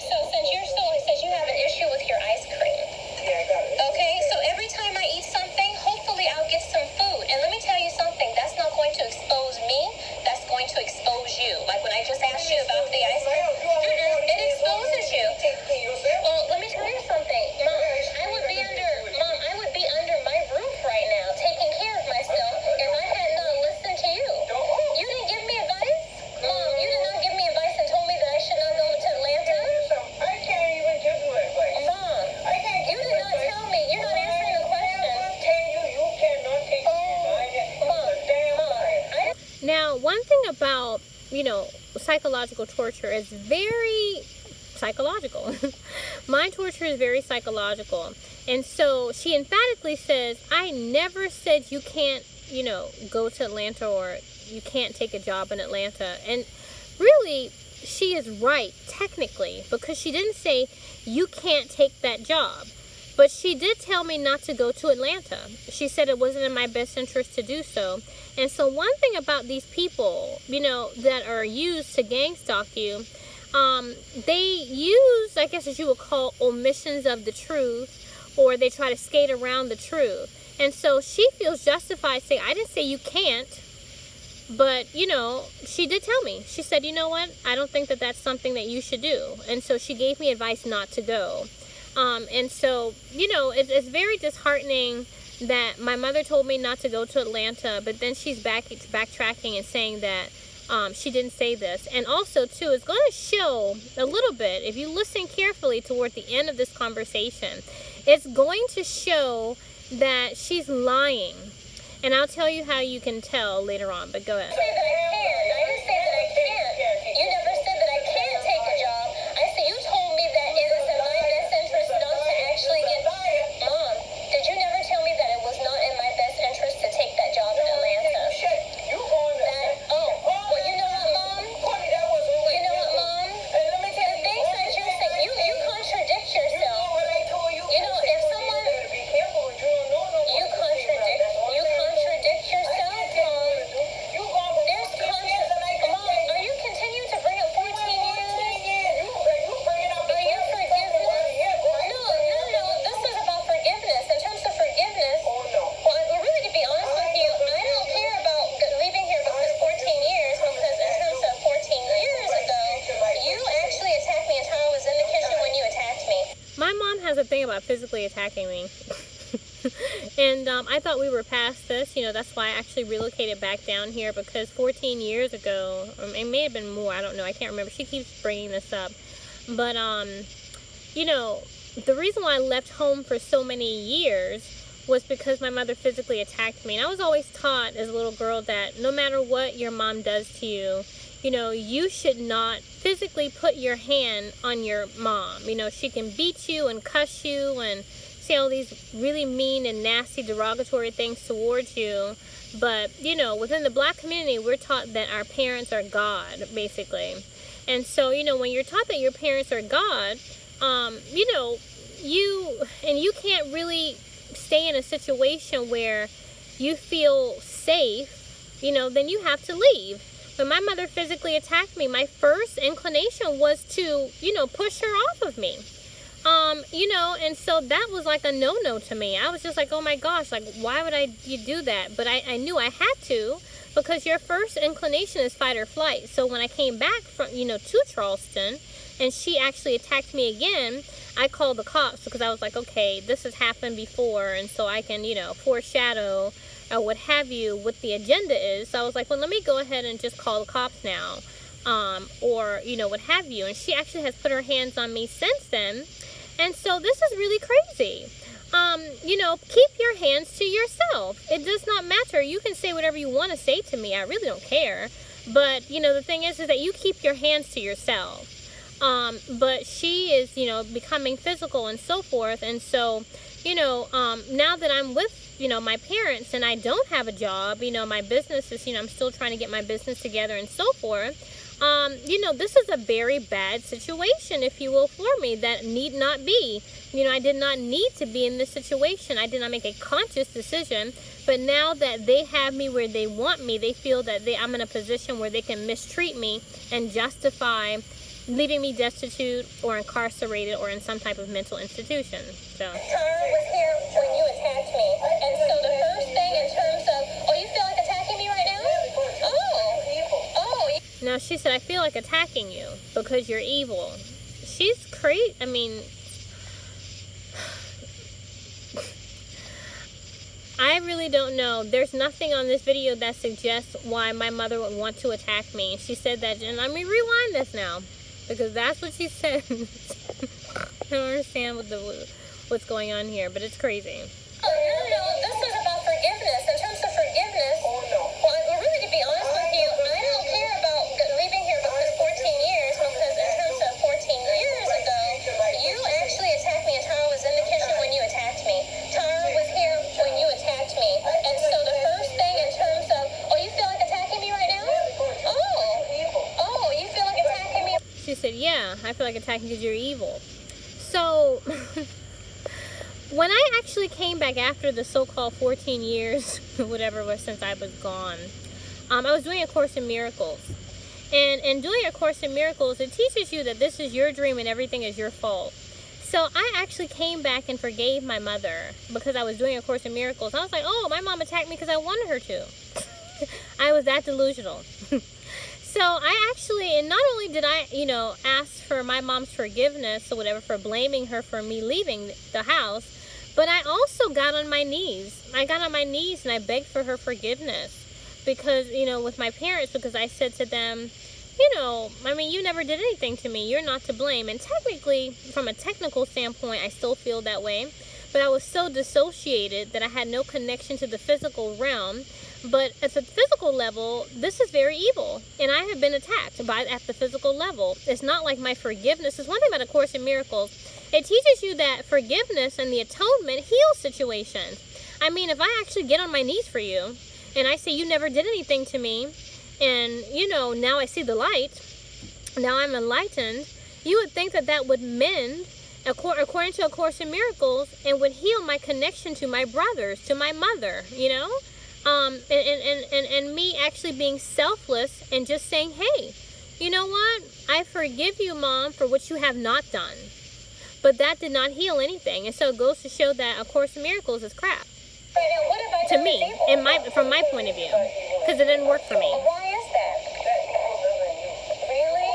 S2: So since you have an issue with your ice cream. Okay, so every time I eat something, hopefully I'll get some food. And let me tell you something, that's not going to expose me, that's going to expose you. Like when I just asked you about the ice cream, it exposes you. Well, let me tell you something, Mom, I would be under my roof right now, taking care of myself, if I had not listened to you. You didn't give me advice? Mom, you did not give me advice and told me that I should not go to Atlanta?
S3: I can't even give you advice.
S2: Mom, you did not tell me. You're not answering the question.
S3: You cannot take
S1: Now, one thing about, you know, psychological torture is very psychological. My torture is very psychological. And so she emphatically says, I never said you can't, you know, go to Atlanta or you can't take a job in Atlanta. And really, she is right, technically, because she didn't say you can't take that job. But she did tell me not to go to Atlanta. She said it wasn't in my best interest to do so. And so one thing about these people, you know, that are used to gang stalk you, they use, I guess as you would call, omissions of the truth, or they try to skate around the truth. And so she feels justified saying, I didn't say you can't, but, you know, she did tell me. She said, you know what, I don't think that that's something that you should do. And so she gave me advice not to go. And so, you know, it's very disheartening that my mother told me not to go to Atlanta, but then she's backtracking and saying that she didn't say this. And also, too, it's going to show a little bit, if you listen carefully toward the end of this conversation, it's going to show that she's lying. And I'll tell you how you can tell later on, but go ahead.
S2: I didn't say that I can't. You never said that I can't take a job. I said you told me that it is in my best interest not to actually get. Mom, did you never tell me that it was not in my best interest to take that job in Atlanta? Well, you know what, Mom? You know what, Mom?
S1: has a thing about physically attacking me. And I thought we were past this. You know, that's why I actually relocated back down here, because 14 years ago, or it may have been more, I don't know, I can't remember. She keeps bringing this up. But, you know, the reason why I left home for so many years was because my mother physically attacked me. And I was always taught as a little girl that no matter what your mom does to you, you know, you should not physically put your hand on your mom. You know, she can beat you and cuss you and say all these really mean and nasty derogatory things towards you. But, you know, within the black community, we're taught that our parents are God, basically. And so, you know, when you're taught that your parents are God, you know, you can't really stay in a situation where you feel safe, you know, then you have to leave. When my mother physically attacked me, my first inclination was to, you know, push her off of me. You know, and so that was like a no-no to me. I was just like, oh my gosh, like, why would you do that? But I knew I had to, because your first inclination is fight or flight. So when I came back from, you know, to Charleston, and she actually attacked me again, I called the cops, because I was like, okay, this has happened before, and so I can, you know, foreshadow or what have you what the agenda is. So I was like, well, let me go ahead and just call the cops now, or, you know, what have you. And she actually has put her hands on me since then. And so this is really crazy. You know, keep your hands to yourself. It does not matter. You can say whatever you want to say to me. I really don't care. But, you know, the thing is that you keep your hands to yourself. But she is, you know, becoming physical and so forth. And so, you know, now that I'm with, you know, my parents and I don't have a job, you know, my business is, you know, I'm still trying to get my business together and so forth. You know, this is a very bad situation, if you will, for me, that need not be. You know, I did not need to be in this situation. I did not make a conscious decision. But now that they have me where they want me, they feel that I'm in a position where they can mistreat me and justify leaving me destitute or incarcerated or in some type of mental institution. So
S2: Tara was here when you attacked me. And so the first thing in terms of, oh, you feel like attacking me right now? Oh,
S1: now she said, I feel like attacking you because you're evil. She's crazy. I mean, I really don't know. There's nothing on this video that suggests why my mother would want to attack me. She said that, and let me rewind this now, because that's what she said. I don't understand what's going on here, but it's crazy.
S2: no, this is about forgiveness. In terms of forgiveness, well, really, to be honest with you, I don't care about leaving here because 14 years, because in terms of 14 years ago, you actually attacked me, and Tara was in the kitchen when you attacked me. Tara was here when you attacked me. And so the first thing in terms of, oh, you feel like attacking me right now? Oh, you feel like attacking me?
S1: She said, yeah, I feel like attacking because you're evil. So, when I actually came back after the so-called 14 years, whatever it was since I was gone, I was doing A Course in Miracles. And in doing A Course in Miracles, it teaches you that this is your dream and everything is your fault. So I actually came back and forgave my mother because I was doing A Course in Miracles. I was like, oh, my mom attacked me because I wanted her to. I was that delusional. So I actually, and not only did I, you know, ask for my mom's forgiveness or whatever for blaming her for me leaving the house, but I also got on my knees. I got on my knees and I begged for her forgiveness because, you know, with my parents, because I said to them, you know, I mean, you never did anything to me. You're not to blame. And technically, from a technical standpoint, I still feel that way. But I was so dissociated that I had no connection to the physical realm. But at the physical level, this is very evil. And I have been attacked at the physical level. It's not like my forgiveness. It's one thing about A Course in Miracles. It teaches you that forgiveness and the atonement heals situations. I mean, if I actually get on my knees for you, and I say you never did anything to me, and, you know, now I see the light, now I'm enlightened, you would think that that would mend, according to A Course in Miracles, and would heal my connection to my brothers, to my mother, you know? And me actually being selfless and just saying, hey, you know what? I forgive you, Mom, for what you have not done. But that did not heal anything. And so it goes to show that A Course in Miracles is crap. To me, from my point of view. Because it didn't work for me.
S2: Why is that? Really?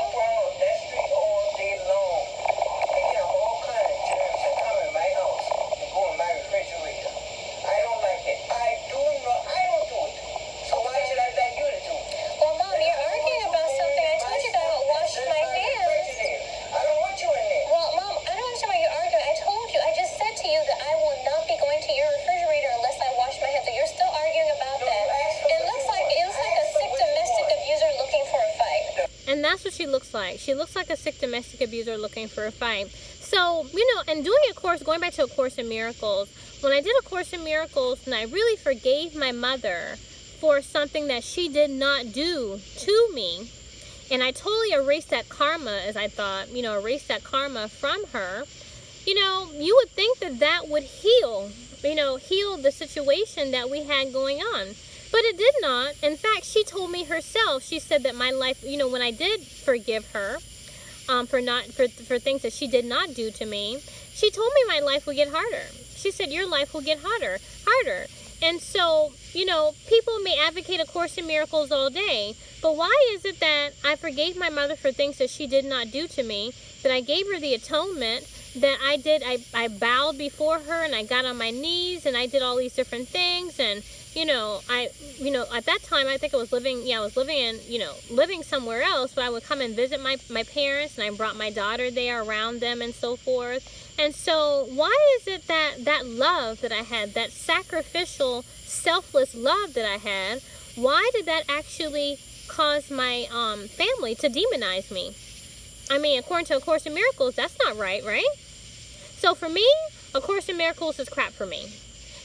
S1: looks like. She looks like a sick domestic abuser looking for a fight. So, and doing a course, going back to A Course in Miracles, when I did A Course in Miracles and I really forgave my mother for something that she did not do to me, and I totally erased that karma, as I thought, erased that karma from her, you would think that that would heal the situation that we had going on. But it did not. In fact, she told me herself, she said that my life, when I did forgive her for things that she did not do to me, she told me my life would get harder. She said, your life will get harder. And so, people may advocate A Course in Miracles all day, but why is it that I forgave my mother for things that she did not do to me, that I gave her the atonement, that I bowed before her and I got on my knees and I did all these different things, and at that time I think I was living somewhere else, but I would come and visit my parents, and I brought my daughter there around them and so forth. And so why is it that love that I had, that sacrificial, selfless love that I had, why did that actually cause my family to demonize me? I mean, according to A Course in Miracles, that's not right? So for me, A Course in Miracles is crap for me.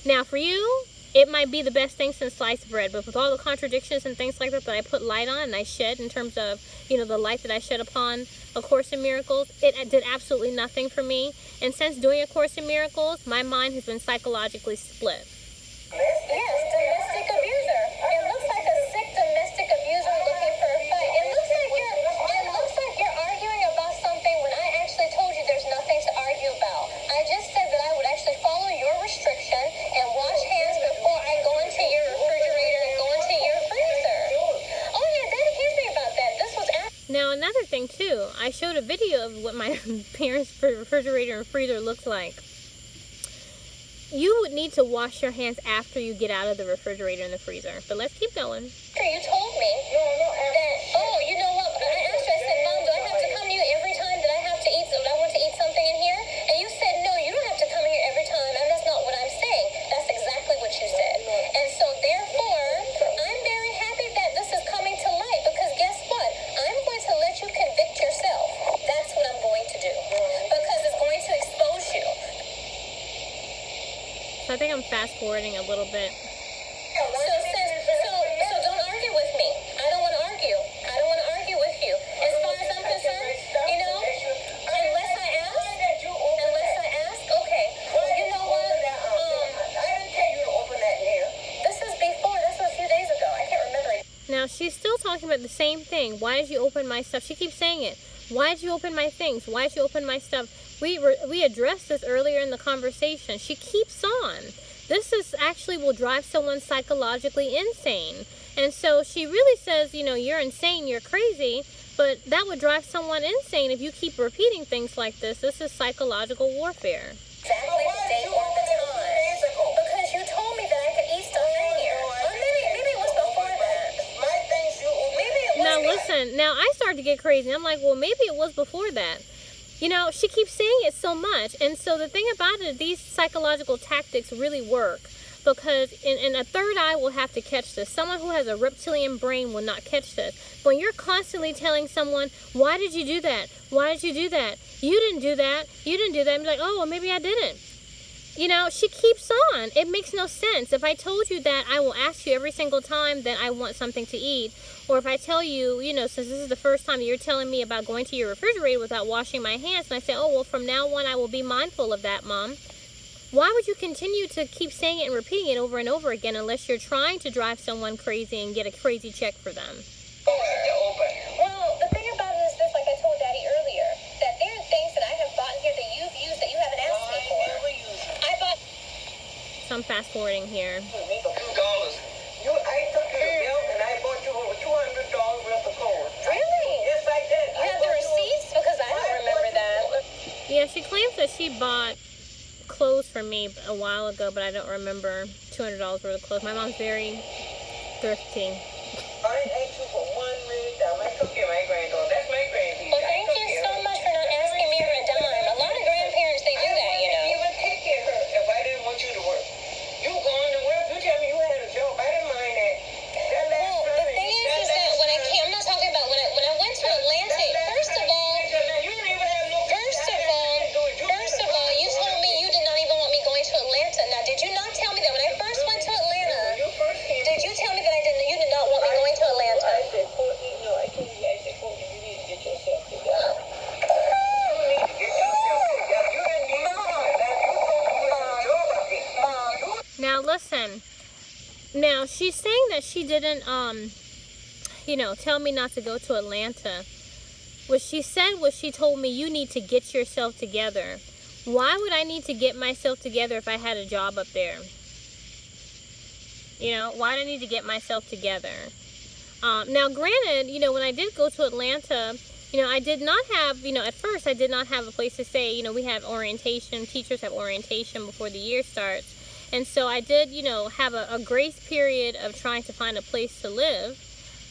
S1: Now for you, it might be the best thing since sliced bread, but with all the contradictions and things like that I put light on and I shed in terms of, the light that I shed upon A Course in Miracles, it did absolutely nothing for me. And since doing A Course in Miracles, my mind has been psychologically split.
S2: Yes, domestic abuser. It looks like a sick domestic abuser looking for a fight. It looks like you're arguing about something when I actually told you there's nothing to argue about. I just said that I would actually follow your restriction and wash hands before I go into your refrigerator and go into your freezer. Oh yeah, Daddy teased me about that. This was
S1: Now another thing too, I showed a video of what my parents' refrigerator and freezer looks like. You would need to wash your hands after you get out of the refrigerator and the freezer. But let's keep going.
S2: You told me that, you know what? I asked you, I said, Mom, do I have to come to you every time that I have to eat, that I want to eat something in here? And you said, no, you don't have to come here every time. And that's not what I'm saying. That's exactly what you said. And so therefore, I'm very happy that this is coming to light, because guess what? I'm going to let you convict yourself. That's what I'm going to do. Because it's going to expose you.
S1: So I think I'm fast forwarding a little bit.
S2: So don't argue with me. I don't want to argue. I don't want to argue with you. As far as I'm concerned, unless I ask, okay. Well, you know what?
S3: I didn't tell you to open that here.
S2: This is before. This was a few days ago. I can't remember.
S1: Now she's still talking about the same thing. Why did you open my stuff? She keeps saying it. Why did you open my things? Why did you open my stuff? We addressed this earlier in the conversation. She keeps on. This actually will drive someone psychologically insane. And so she really says, you're insane, you're crazy, but that would drive someone insane if you keep repeating things like this. This is psychological warfare.
S2: Exactly the date or the time. Because you told me that I could eat stuff in here. Or maybe it was before that.
S3: My things you open.
S2: Maybe it was.
S1: Now listen, now I started to get crazy. I'm like, well, maybe it was before that. She keeps saying it so much. And so the thing about it, these psychological tactics really work, because in a third eye will have to catch this. Someone who has a reptilian brain will not catch this. When you're constantly telling someone, why did you do that? Why did you do that? You didn't do that. You didn't do that. And be like, oh, well, maybe I didn't. She keeps on. It makes no sense. If I told you that I will ask you every single time that I want something to eat, or if I tell you, since this is the first time you're telling me about going to your refrigerator without washing my hands, and I say, oh, well, from now on I will be mindful of that, Mom. Why would you continue to keep saying it and repeating it over and over again unless you're trying to drive someone crazy and get a crazy check for them?
S2: Well, the thing about it is this, like I told Daddy earlier, that there are things that I have bought here that you've used that you haven't asked me for.
S1: So I'm fast forwarding here.
S3: $2. I took you to milk and I bought you over $200 worth of clothes.
S2: Really?
S3: Yes, I did.
S2: You have the receipts? Because I don't remember that.
S1: Yeah, she claims that she bought clothes for me a while ago, but I don't remember $200 worth of clothes. My mom's very thrifty.
S3: I asked you for one really dime. I took care of my granddaughter. That's my grandbaby.
S2: Well, thank you so much for not asking me for a dime. A lot of grandparents, they do that,
S3: You would take care of her if I didn't want you to work. You going to work, you tell me you had a job. I didn't mind that.
S2: Well, the thing is that when I'm not talking about when I went to Atlantic.
S1: listen. Now, she's saying that she didn't, tell me not to go to Atlanta. What she said was she told me, you need to get yourself together. Why would I need to get myself together if I had a job up there? Why do I need to get myself together? Now, granted, when I did go to Atlanta, I did not have, at first I did not have a place to stay. We have orientation, teachers have orientation before the year starts. And so I did, have a grace period of trying to find a place to live.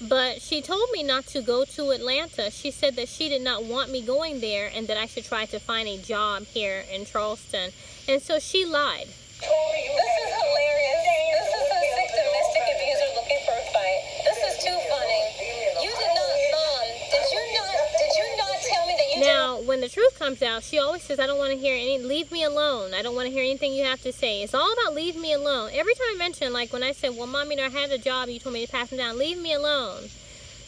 S1: But she told me not to go to Atlanta. She said that she did not want me going there and that I should try to find a job here in Charleston. And so she lied.
S2: This is hilarious. This is a sick domestic abuser looking for a fight. This is too funny. You did not, Mom, did you not tell me that you
S1: Now, when the truth comes out, she always says, I don't want to hear leave me alone. I don't want to hear anything you have to say. It's all about leave me alone. Every time I mention, like when I said, well, Mom, I had a job, you told me to pass me down, leave me alone.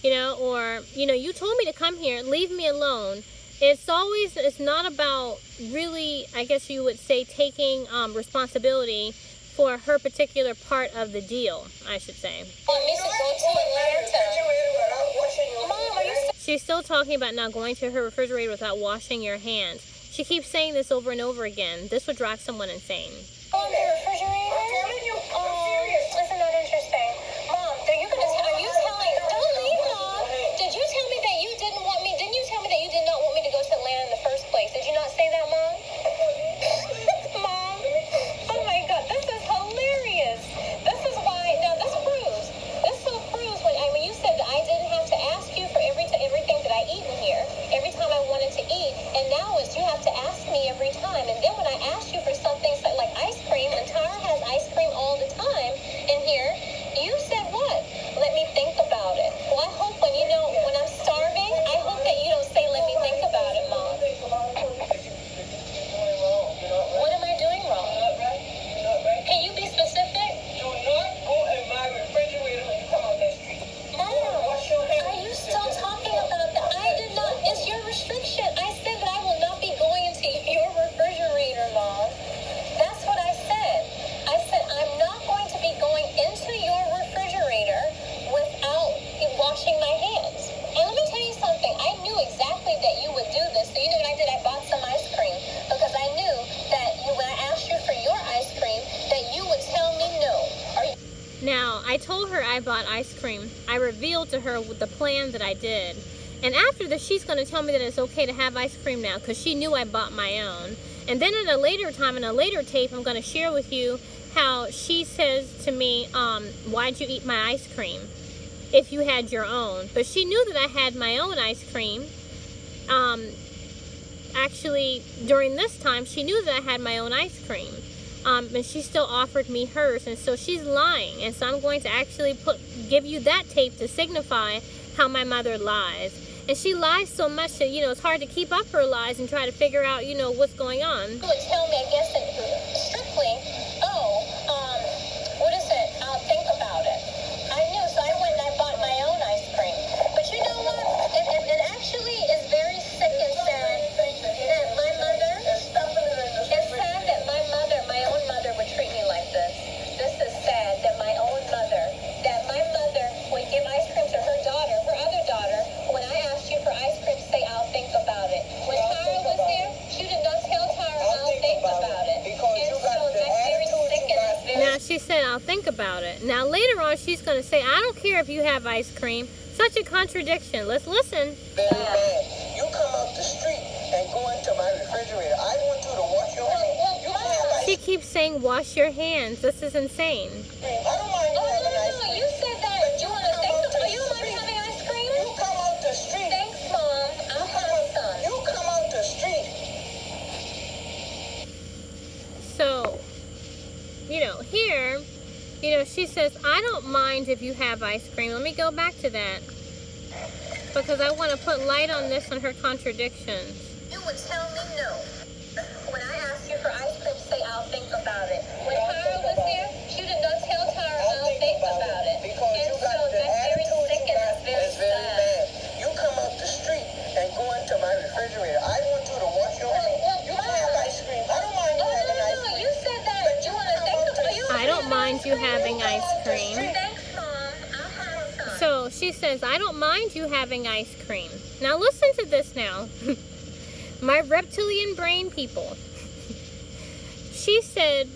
S1: Or, you told me to come here, leave me alone. It's not about really, I guess you would say, taking responsibility for her particular part of the deal, I should say.
S2: want me to go to Atlanta? Mom, are you
S1: She's still talking about not going to her refrigerator without washing your hands. She keeps saying this over and over again. This would drive someone insane.
S2: on the refrigerator? Isn't that interesting? Mom, are you telling, don't leave, Mom. Did you tell me that you didn't you tell me that you did not want me to go to Atlanta in the first place? Did you not say that, Mom? Mom, oh my God, this is hilarious. This is why, now this proves when you said that I didn't have to ask you for everything that I eat in here, every time I wanted to eat, and now it's you have to ask me every time. And then when I asked you for something like ice cream, and Tara has ice cream all the time in here, you said what? Let me think about it. Well, I hope when I'm starving, I hope that you don't say, let me think about it, Mom. What am I doing wrong? Can you be specific?
S3: Do not go in my refrigerator when you come out that street.
S2: Mom, are you still talking about that? I did not. It's your restriction. I said that I will not be going into your refrigerator, Mom. That's what I said. I said I'm not going to be going into your refrigerator without washing my hands. And let me tell you something. I knew exactly that you would do this. So you know what I did? I bought some ice cream because I knew that when I asked you for your ice cream, that you would tell me no.
S1: Now, I told her I bought ice cream. I revealed to her the plan that I did. And after this, she's going to tell me that it's okay to have ice cream now because she knew I bought my own. And then at a later time, in a later tape, I'm going to share with you how she says to me, why'd you eat my ice cream if you had your own? But she knew that I had my own ice cream. Actually, during this time, she knew that I had my own ice cream. And she still offered me hers, and so she's lying. And so I'm going to actually give you that tape to signify how my mother lies. And she lies so much that, it's hard to keep up her lies and try to figure out, what's going on.
S2: You would tell me, I guess, strictly, what is it? I'll think about it. I knew, so I went and I bought my own ice cream. But you know what? It actually is very sick and sad that my mother, it's sad that my own mother would treat me like this. This is sad that my mother would give ice cream to her daughter, her other daughter. When I asked you for ice cream, say, I'll think about it. When Tara was there, she did not tell Tara, I'll think about it. And so that's very sick and it's very...
S1: Now, she said, I'll think about it. Now, later on, she's going to say, I don't care if you have ice cream. Such a contradiction. Let's listen.
S3: You come out the street and go into my refrigerator. I want you to wash your hands. You can have ice
S1: She keeps saying, wash your hands. This is insane.
S3: cream. I don't mind you having ice cream.
S2: You said that you want to think about you mind having ice cream?
S3: You come out the street.
S2: Thanks, Mom. I'll have some.
S3: You come out the street.
S1: So, here, she says, I don't mind if you have ice cream. Let me go back to that because I want to put light on this and her contradictions.
S2: You would tell me no. When I asked you for ice cream, say I'll think about it. When Tara was there, you did not tell Tara I'll think about it.
S3: Because
S2: And
S3: you
S2: so
S3: got the
S2: that's very
S3: attitude
S2: sick
S3: you
S2: and
S3: got
S2: it's very
S3: is very
S2: sad.
S3: bad. You come out the street and go into my refrigerator. I want you to wash your hands. You can have ice cream. I don't mind you having ice cream.
S2: You said that you want to think about you.
S1: I don't mind mind you having ice cream.
S2: Thanks, Mom. I'll follow through.
S1: So she says, I don't mind you having ice cream. Now listen to this now. My reptilian brain people. She said,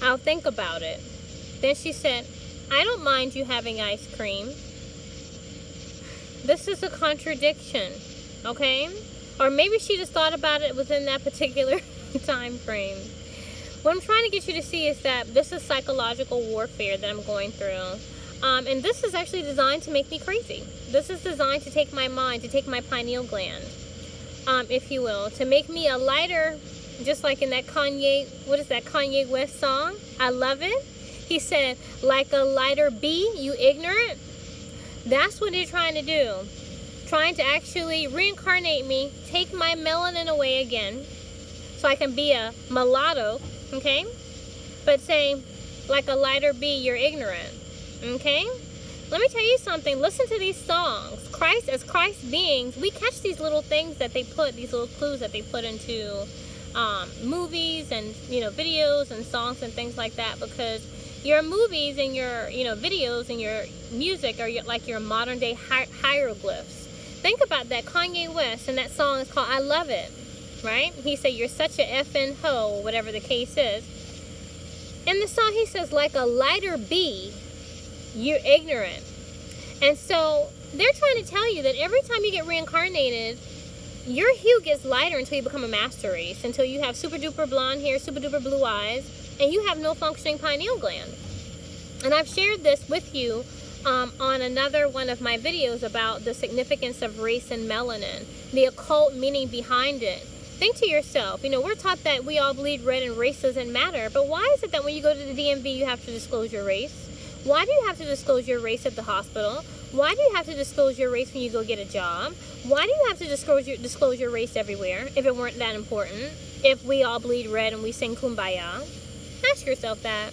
S1: I'll think about it. Then she said, I don't mind you having ice cream. This is a contradiction, okay? Or maybe she just thought about it within that particular time frame. What I'm trying to get you to see is that this is psychological warfare that I'm going through. And this is actually designed to make me crazy. This is designed to take my mind, to take my pineal gland, if you will, to make me a lighter, just like in that Kanye West song? I love it. He said, like a lighter bee, you ignorant. That's what they're trying to do. Trying to actually reincarnate me, take my melanin away again, so I can be a mulatto, okay? But say, like a lighter bee, you're ignorant, okay? Let me tell you something. Listen to these songs. Christ, as Christ beings, we catch these little things that they put, these little clues that they put into movies and, videos and songs and things like that, because your movies and your, videos and your music are like your modern day hieroglyphs. Think about that. Kanye West, and that song is called I Love It, right? He said, you're such a effing hoe, whatever the case is. In the song, he says, like a lighter bee, you're ignorant. And so they're trying to tell you that every time you get reincarnated, your hue gets lighter until you become a master race, until you have super duper blonde hair, super duper blue eyes, and you have no functioning pineal gland. And I've shared this with you on another one of my videos about the significance of race and melanin, the occult meaning behind it. Think to yourself, we're taught that we all bleed red and race doesn't matter, but why is it that when you go to the DMV you have to disclose your race? Why do you have to disclose your race at the hospital? Why do you have to disclose your race when you go get a job? Why do you have to disclose your race everywhere if it weren't that important? If we all bleed red and we sing Kumbaya? Ask yourself that.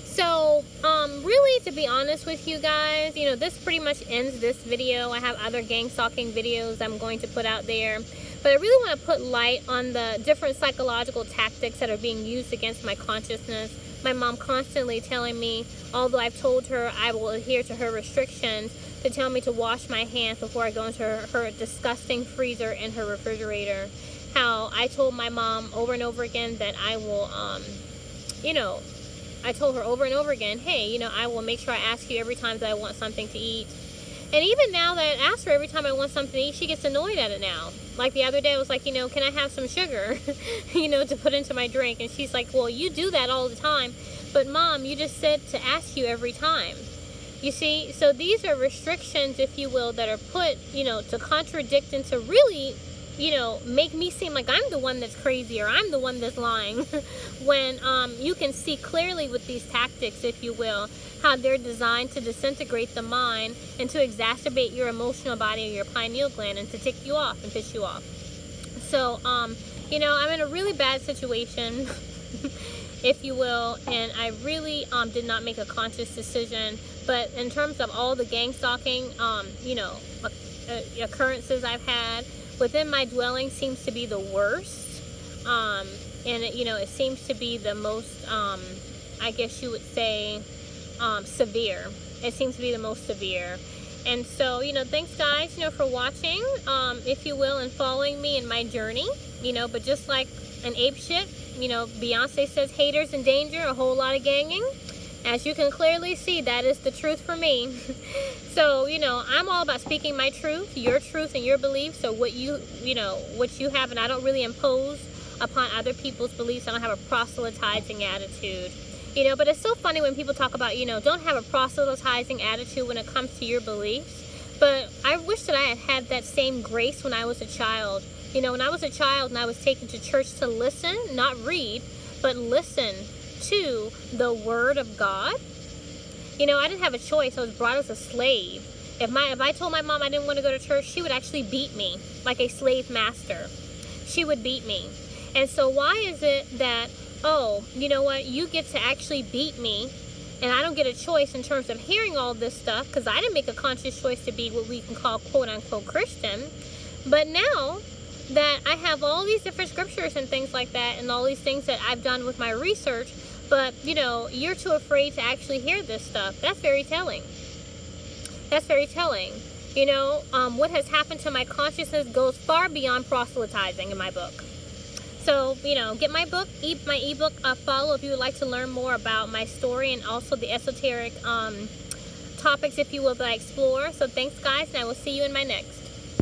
S1: So, really, to be honest with you guys, this pretty much ends this video. I have other gang stalking videos I'm going to put out there. But I really want to put light on the different psychological tactics that are being used against my consciousness. My mom constantly telling me, although I've told her I will adhere to her restrictions, to tell me to wash my hands before I go into her disgusting freezer and her refrigerator. How I told my mom over and over again that I will, I told her over and over again, hey, I will make sure I ask you every time that I want something to eat. And even now that I ask her every time I want something to eat, she gets annoyed at it now. Like the other day, I was like, can I have some sugar, to put into my drink? And she's like, well, you do that all the time. But Mom, you just said to ask you every time. You see, so these are restrictions, if you will, that are put, to contradict and to really, make me seem like I'm the one that's crazy or I'm the one that's lying. When you can see clearly with these tactics, if you will, how they're designed to disintegrate the mind and to exacerbate your emotional body or your pineal gland and to tick you off and piss you off. So, I'm in a really bad situation, if you will, and I really did not make a conscious decision. But in terms of all the gang stalking, occurrences I've had, within my dwelling seems to be the worst. And, it seems to be the most, I guess you would say, severe. It seems to be the most severe. And so, thanks guys, for watching, if you will, and following me in my journey, but just like an ape shit, Beyonce says haters in danger, a whole lot of ganging. As you can clearly see, that is the truth for me. So, I'm all about speaking my truth, and your beliefs. So what you have, and I don't really impose upon other people's beliefs. I don't have a proselytizing attitude. But it's so funny when people talk about, don't have a proselytizing attitude when it comes to your beliefs. But I wish that I had had that same grace when I was a child. When I was a child and I was taken to church to listen, not read, but listen to the Word of God. I didn't have a choice. I was brought as a slave. If I told my mom I didn't want to go to church, she would actually beat me like a slave master. She would beat me. And so why is it that, oh, you know what, you get to actually beat me and I don't get a choice in terms of hearing all this stuff because I didn't make a conscious choice to be what we can call quote-unquote Christian. But now that I have all these different scriptures and things like that and all these things that I've done with my research, But, you know, you're too afraid to actually hear this stuff. That's very telling. That's very telling. You know, what has happened to my consciousness goes far beyond proselytizing in my book. So, you know, get my book, my ebook, Follow, if you would like to learn more about my story and also the esoteric topics, if you will, that I explore. So thanks, guys, and I will see you in my next.